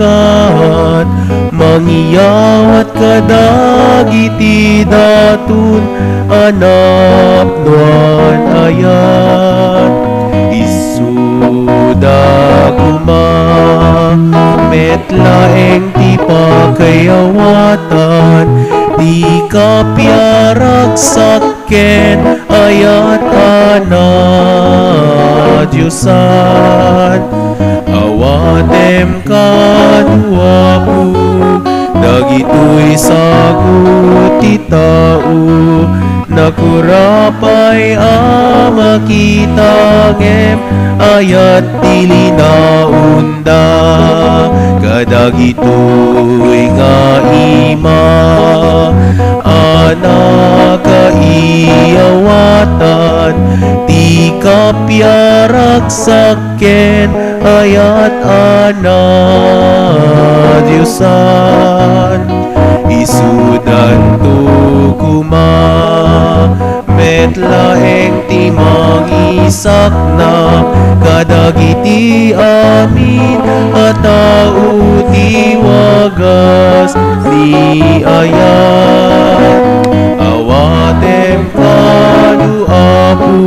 mangiyawat kadagiti datun anak nuan ayat. Isuda kuma metlaeng ti pakayawatan, di kapiaragsak ken ayat Diyosan. Awatem kadu Apo, dagitoy sagot ti tao, nakurapay makita ngem ayat ti linaunda, kadagitoy nga ima anak kaiyawatan, ti kapiaragsak ken ayat Diyosan. Isudan to kuma metlaeng ti mangisak na, kadagiti amin at tao ti wagas ni ayat. Awatem kadu Apo,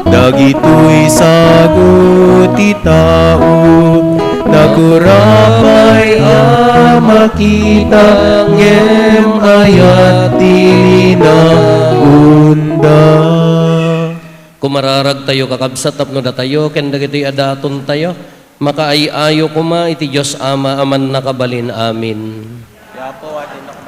dagitoy sagot ti tao, nakurapay makita ngem ayat ti linaunda. kumararag tayo kakabsat tapno da tayo, ken dagiti adaton tayo, makaayayo kuma iti Diyos Ama aman nakabalin. Amin. Kaya po, atin ako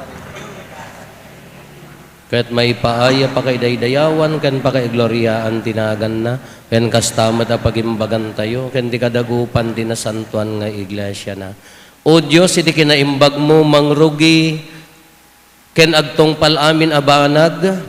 Kahit may paaya pa kay daydayawan, ken pa kay gloryaan tinagan na, ken kastamat a pagimbagan tayo, ken di kadagupan di nasantuan nga iglesia na. O Diyos, iti kinaimbag mo mangrugi, ken agtong palamin abanag,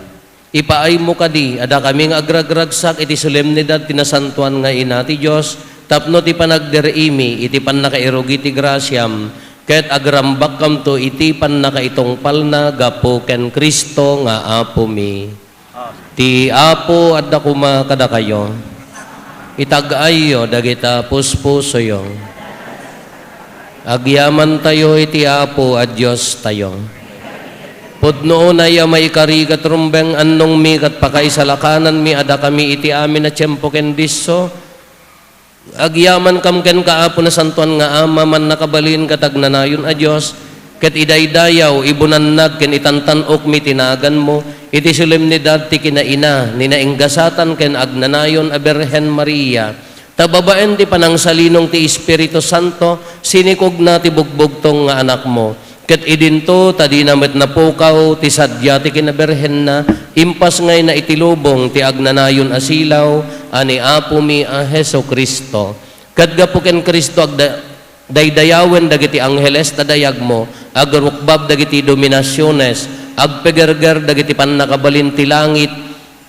ipaay mo kadi, ada kaming agragragsak, iti solemnidad tinasantuan nga ina ti Diyos, tapno ti panagderimi, iti pan nakairugi ti grasyam, ket agrambak kam to iti pan nakaitongpal na gapo ken Kristo nga apo mi. Ti apo adda kuma kada kayo. Itag-ayo dagita puspusoyo. Agyaman tayo iti apo a Dios tayo. Pudno na ya may karigat rumbeng annong mi kat pakaisalakanan mi ada kami iti amin na tiyempo ken disso. Agyaman kam ken kaapo na santuan nga ama man nakabalin katagnanayon a Dios ket idaydayaw ibunannag ken itantanok mi tinagan mo iti solemnidad ti kinaina ni nainggasatan ken agnanayon a Birhen Maria tababaen ti panangsalinong ti Espiritu Santo sinikog na ti bugbugtong nga anak mo ket idinto tadi namet napukaw ti sadya ti kinaberhen na impas ngay na itilubong ti agnanayon asilaw ani apo mi a Heso Kristo ket gapu ken Kristo daydayawen dagiti angheles tadayag mo agrukbab dagiti dominasyones agpegerger dagiti pannakabalin ti langit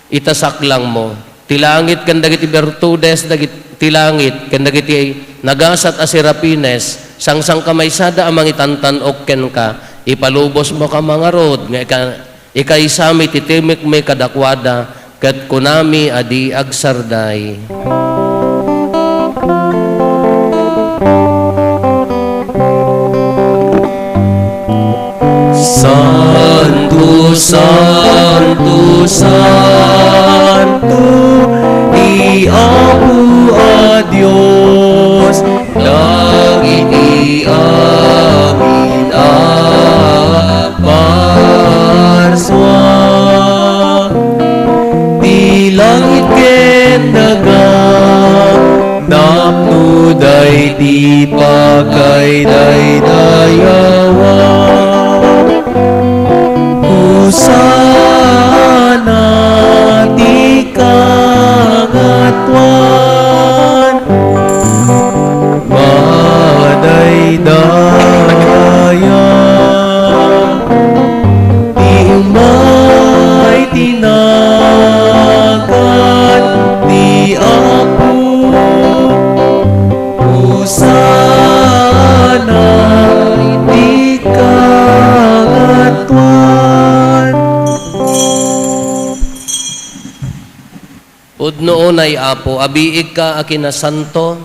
itasaklang mo ti langit ken dagiti bertudes dagiti ti langit ken dagiti nagasat a serapines sangsang kamaysada amang itantanok ken ka ipalubos mo ka mga rod nga ikaisami titimik may kadakwada ket kunami adi agsarday. Santo, Santo, Santo, di Apo a Dios, langit di amin aparswa, di langit ken daga, napnuday di pakay daydayawa. Husana di kangatuan madaydaya di umay tinagan di Apo Husana di kangatuan. Udnoon ay apo, abiig ka akina santo,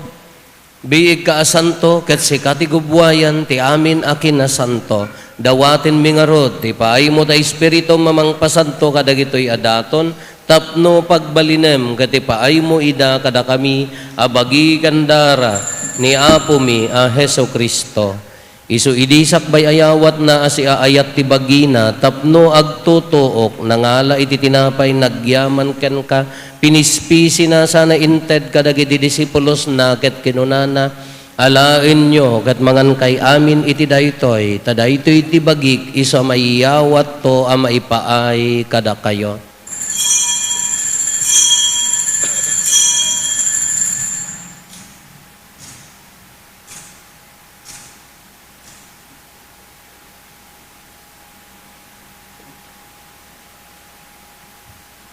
biig ka asanto, ket si katigubwayan ti amin akina santo, dawatin mingarot, ti paay mo ta espiritu mamangpasanto kadagitoy adaton, tapno pagbalinem, ket ti paay mo ida kada kami, abagi kandara, ni apo mi a Heso Kristo. Isu idisak bay ayawat na asi aayat ti bagina tapno agtutuok nangala iti tinapay nagyaman ken ka pinispisi na sana inted kadagiti disipulos na ket kinunana alaen nyo ket mangan kay amin iti daytoy tadaytoy ti bagik isu maiyawat to a maipaay kada kayo.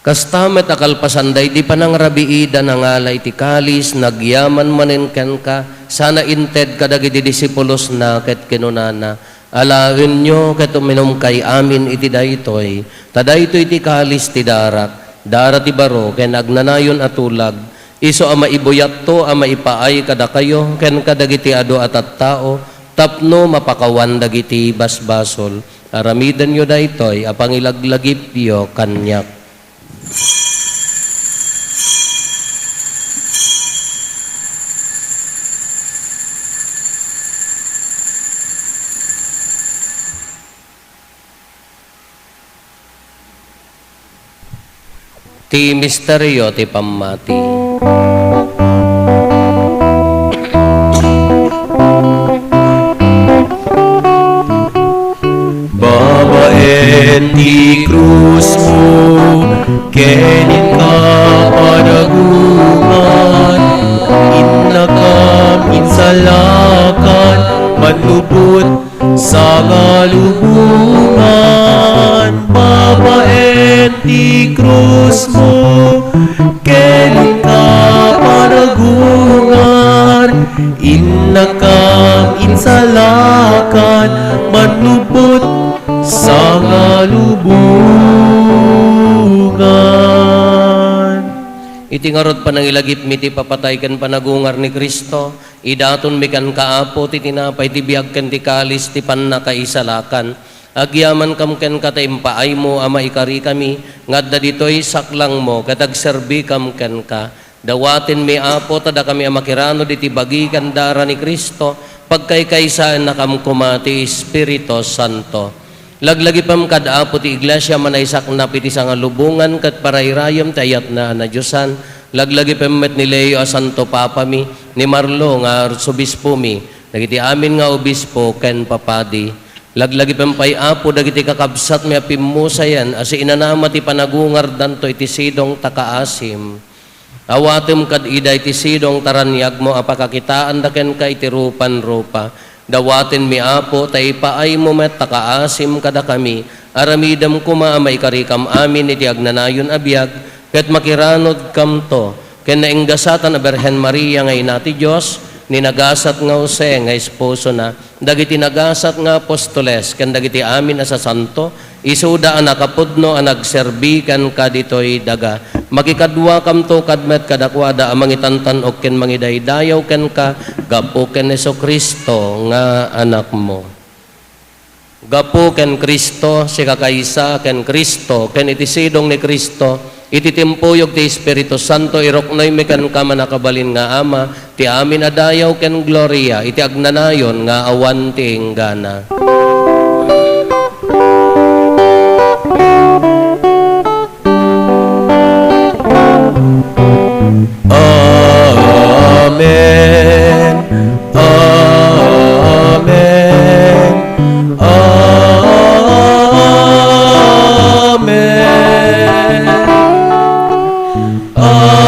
Kastamet akalpasanday di panang rabiida nangalay ti kalis nagyaman manen ken ka sana inted kadagiti disipulos na ket kinunana alaen nyo ket uminom kay amin iti daytoy tadaytoy ti kalis ti darak dara ti baro ken agnanayon atulag iso a maibuyat to a maipaay kada kayo ken kadagiti adu at tao tapno mapakawan dagiti basbasol aramiden yo daytoy a pangilaglagip yo kanyak. ti misteryo ti pammati. Babaen ti krus mo, kenin ka panagungan, innakam insalakan, manlubot sa galubungan. Babaen ti krus mo, kenin ka panagungan, innakam insalakan, manlubot sa galubungan. Iti ngarod panangilagip mi ti papatay ken panagungar ni Kristo, idaton mi kan kaapo ti tinapay ti biag ken ti kalis ti pannakaisalakan. Agyaman kam ken kataimpaay mo ama ikari kami, ngadda ditoy saklang mo katagserbi kam ken ka. Dawatin mi apo tada kami amakirano diti bagi kan dara ni Kristo, pagkaykaysaan na kam kumati Espiritu Santo. Laglagi pam kadapo ti iglesia manaysak na piti nga lubungan kat parayrayam tayat na Diyosan. Laglagi pam met ni Leo a Santo Papa mi, ni Marlo nga arsobispo mi, dagiti amin nga obispo ken papadi. Laglagi pam pay apo dagiti kakabsat mi apimusayan asi inanama ti panagungar danto iti sidong takaasim. Awatem kad ida iti sidong taranyag mo apakakitaan daken ka iti rupan-rupa. Dawatin mi apo, tay paay mo met takaasim kada kami, aramidam kuma maikarikam amin iti agnanayon abiyag, ket makiranod kam to, ken nainggasatan a Berhen Maria nga ina ti Diyos, ni nagasat nga Jose nga esposo na, dagiti nagasat nga apostoles, ken dagiti amin asa santo, isuda ang nakapudno ang nagserbi kan kaditoy daga. Makikadwa kam to kadmet kadakwada amang itantan o ken mangidaydayaw ken ka gapo ken Hesus Kristo nga anak mo. Gapo ken Kristo si kakaysa ken Kristo ken itisidong ni Kristo ititimpuyog ti Espiritu Santo iroknoy mi ken ka manakabalin nga ama ti amin adayaw ken gloria iti agnanayon nga awan ti inggana. Amen. Amen. Amen. Amen.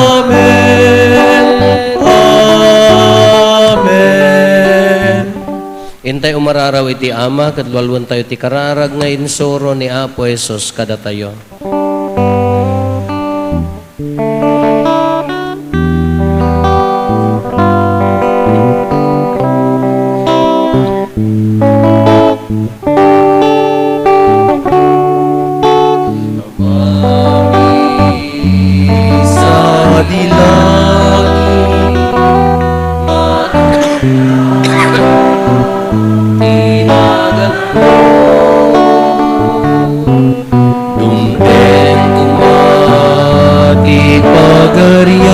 Amen. Amen. Intay umararaw iti ama, kadwalwan tayo ti kararag nga insuro ni Apo Jesus kada tayo. Sa dilangit, dumdeng kumati pagarian,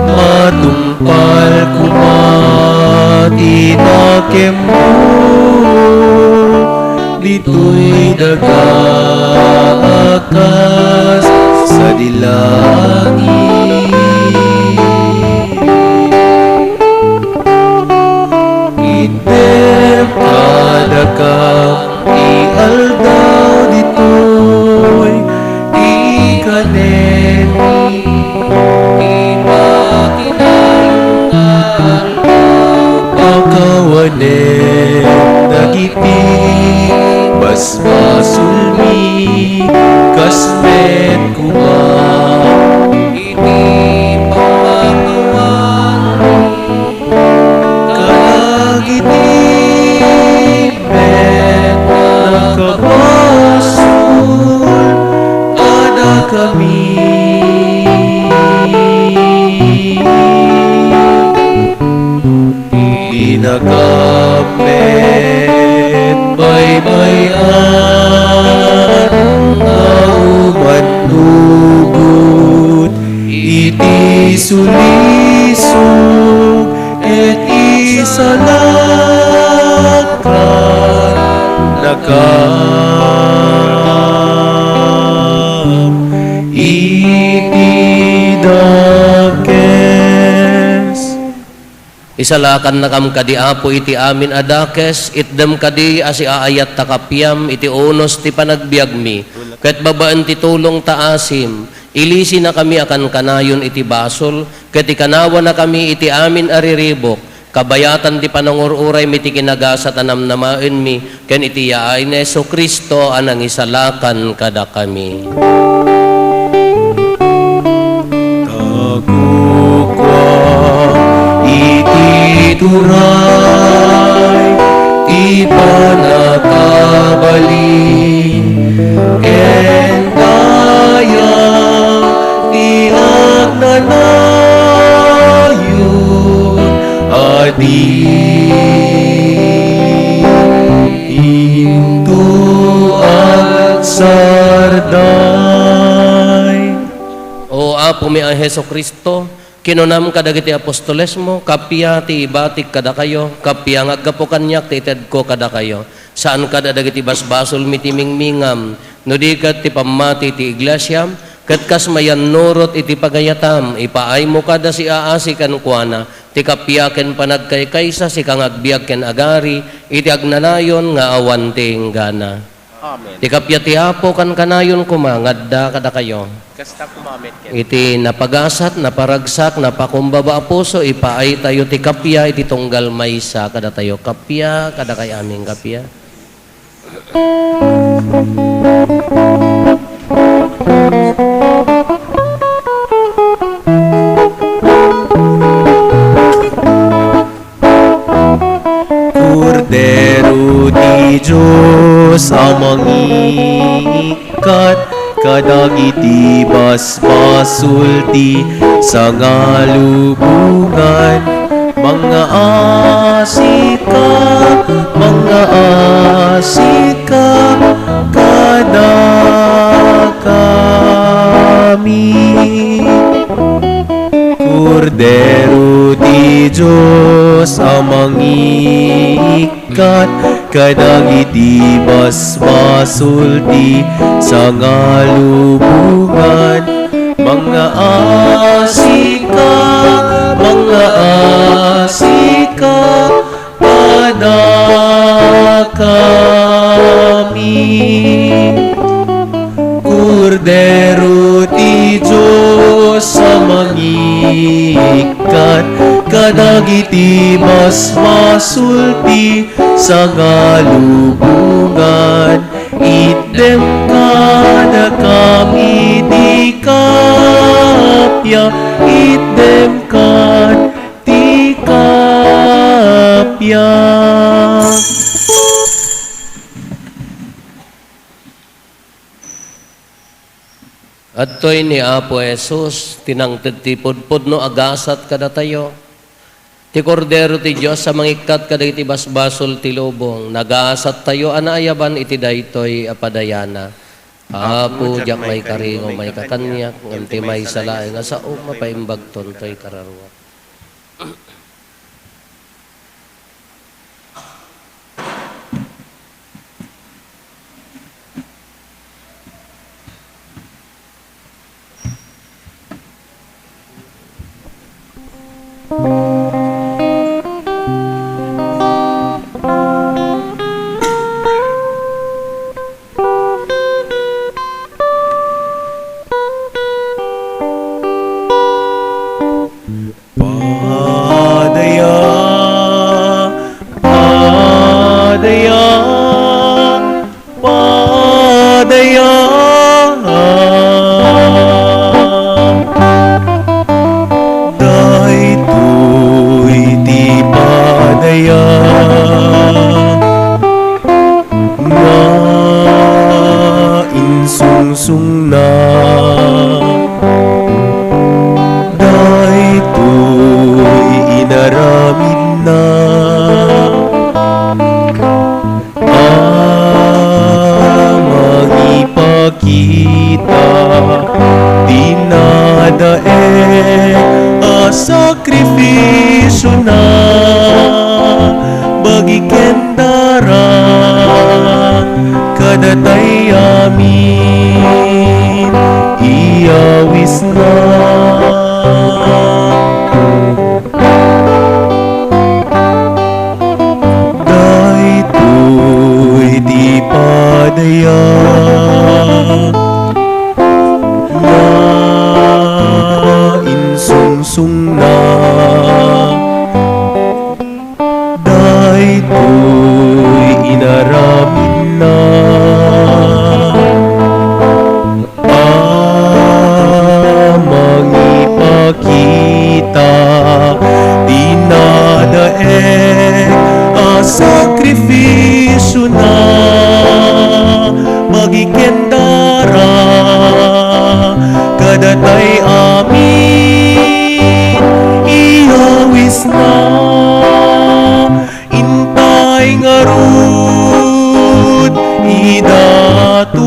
matumpal kumati na kembo, dito'y dagaakas sa dilangit. Itbem kadakam ialdaw dito'y ikaneni imakinayungan pakawanen dagiti basbasulmi kasmet kumang iti pamakawan kalagiti met nakabasul ada kami dinagamet baybayan naumanugot iti sulisog et salakran nakam iti dakes. Isalakan na kam kadi apo iti amin adakes, itdem kadi asi aayat takapyam, iti unos ti panagbiag mi, ket babaan ti tulong taasim, ilisi na kami akan kanayon iti basol, ket ikanawa na kami iti amin ariribok, kabayatan ti panangururay mi ti kinagasa tanamnamaen mi, ken iti yaay ni Jesu Kristo anang isalakan kada kami. Turay, ti panakabalin, kendaya, ti agnanayon, adi, into ang sarday. O Apo mi ang Heso Kristo, kinunam kadagiti apostoles mo, kapya ti ibatik kada kayo, kapya nga aggapo kanyak ti ited ko kada kayo. Saan kada dagiti basbasol mitimingmingam, no di kat ti pamati ti iglesia, kat kas mayan nurot iti pagayatam, ipaay mo kada si aasi kan kuana, ti kapya ken panagkaykaysa si kang agbiag ken agari, iti agnanayon nga awanting gana. Amen. Ti kapya ti Apo kan kanayon kumangadda kada kayo. Kasta kumamit ken. Iti napagasat, naparagsak, napakumbaba a puso, ipaay tayo ti kapya, iti tunggal maysa, kada tayo kapya, kada kay aming kapya. Kordero di Diyos amang ikat, kadagiti basbasulti sa ngalubungan, mga asika kada kami. Kordero di Diyos amang ikat, kadagiti basbasulti sa ngalubungan, mga asika kada kami. Kordero ti Diyos sa mangikat, kadagiti basbasulti sa ngalubungan, item kada kami di kapya, item kad ti kapya. Adtoy ni Apo Jesus, tinangted ti pudpud no agasat kada tayo. Ti kordero ti Diyos sa mangikat kada iti basbasol ti lubong, nagasat tayo anaayaban iti daytoy apadayana. Apo jak may karingo may kakanyak, nganti may salae nga sao mapaimbagton toy kararwa. Sung na daytoy inaramid na amang ipakita dinadae a sakrifisyo na padaya na insungsung na daytoy inaramin na amang ipakita dinadaig a sakrifisyo na magikendara kadatay amin ihawis na intay ngarud idatun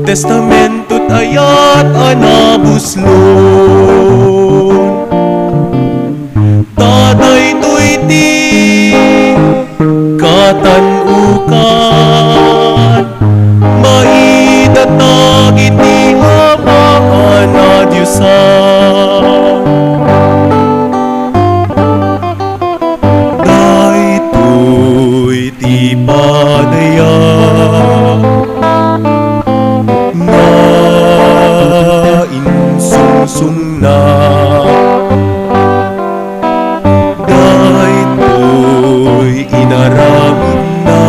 testamento't ayat anabuslon tatay to'y di katanukan maidatag iti hamaan na Diyosan daytoy ti padaya na insungsung na daytoy inaramin na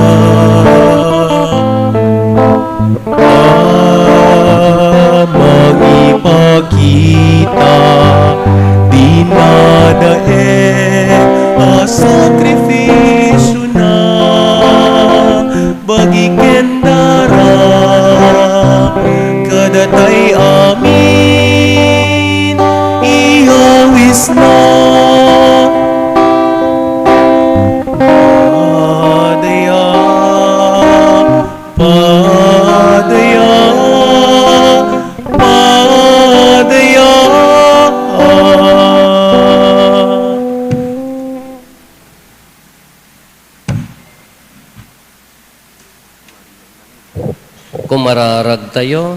amang ipakita dinadaig a sakrifisyo na bagikendara kadatay amin ihawis na padaya padaya padaya Kumararag tayo.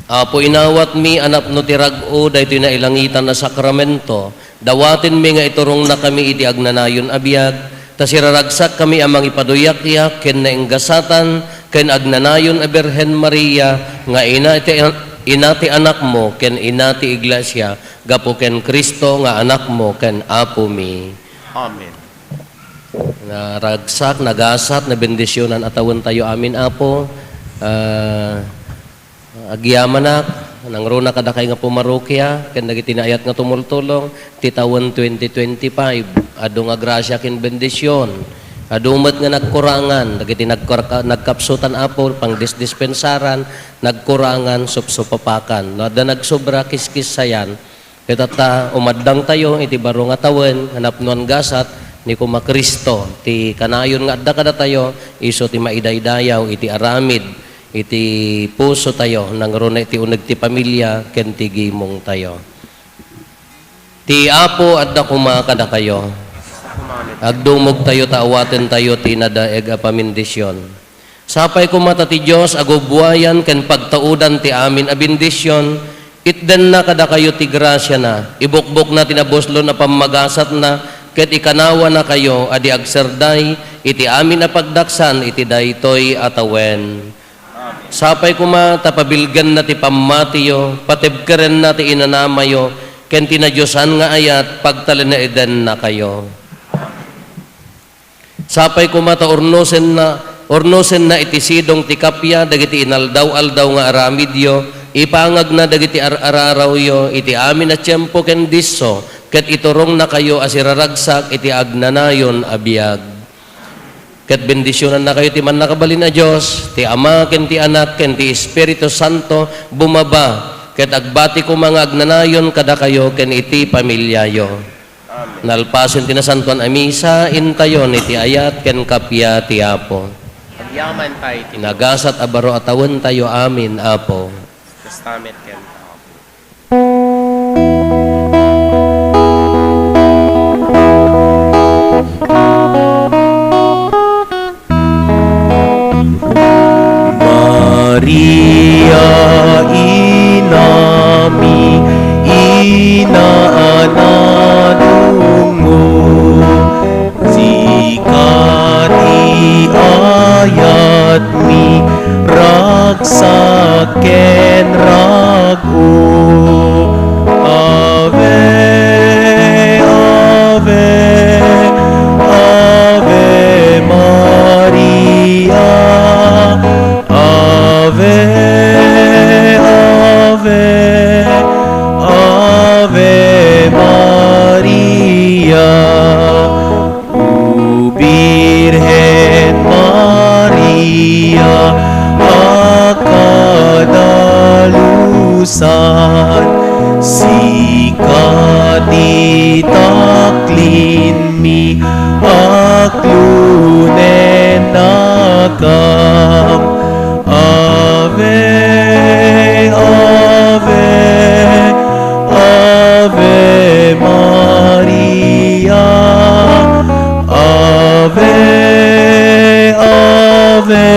Apo inawat mi anap no tirag-o daytoy na ilangitan na sakramento. Dawatin mi nga iturong na kami iti agnanayon abiyag. Ta siraragsak kami amang ipaduyak-yak ken nainggasatan ken agnanayon a Birhen Maria nga inati anak mo ken inati iglesia gapo ken Kristo nga anak mo ken apo mi. Amen. Na ragsak, nagasat, na bendisyonan atawan tayo amin apo. Agyaman nang runa kada kay nga pumarokya ken dagiti naayat nga tumultulong ti tawen 2025 adu nga grasya ken bendisyon adu met nga nagkurangan dagiti nagkapsutan apo pang dispensaran nagkurangan supsupapakan no da nagsobra kiskis sayan ketata umaddang tayo iti baro nga tawen hanapnon gasat ni kuma Kristo ti kanayon nga adda kada tayo iso ti maidaydayaw iti aramid iti puso tayo nang runa iti uneg ti pamilya ken ti gimong tayo. Ti apo adda kuma kada kayo. Agdumog tayo taawaten tayo ti nadaeg a pamindisyon. Sapay kumata ti Dios agubwayan ken pagtaudan ti amin a bendisyon. Itden na kada kayo ti grasya na. Ibukbok na tinaboslon na pamagasat na ket ikanawa na kayo adi agserday iti amin a pagdaksan iti daytoy atawen. Sapay kuma tapabilgan na ti pamatiyo, patibkaren na ti inanamayo, ken tinadyosan nga ayat, pagtalen na eden na kayo. Sapay kuma ta ornosen na iti sidong ti kapya, dagiti inaldaw-aldaw nga aramidyo, ipangag na dagiti ararawyo, iti amin na tiyempo ken disso, ket iturong na kayo asiraragsak, iti agnanayon abiyag. Ket bendisyonan na kayo ti man nakabalin na Diyos, ti Ama, ken ti Anak, ken ti Espiritu Santo, bumaba, ket agbati ko mga agnanayon kada kayo, ken iti pamilyayo. Amen. Nalpason ti nasantuan amisa, intayon iti ayat, ken kapya ti Apo. Agyaman tayo ti Nagasat abaro atawan tayo amin, Apo. testament ken Apo. Maria inami inaanadungo, si kapusan, sikat itaklin mi aklunen nakam. Ave, Ave, Ave Maria, Ave, Ave,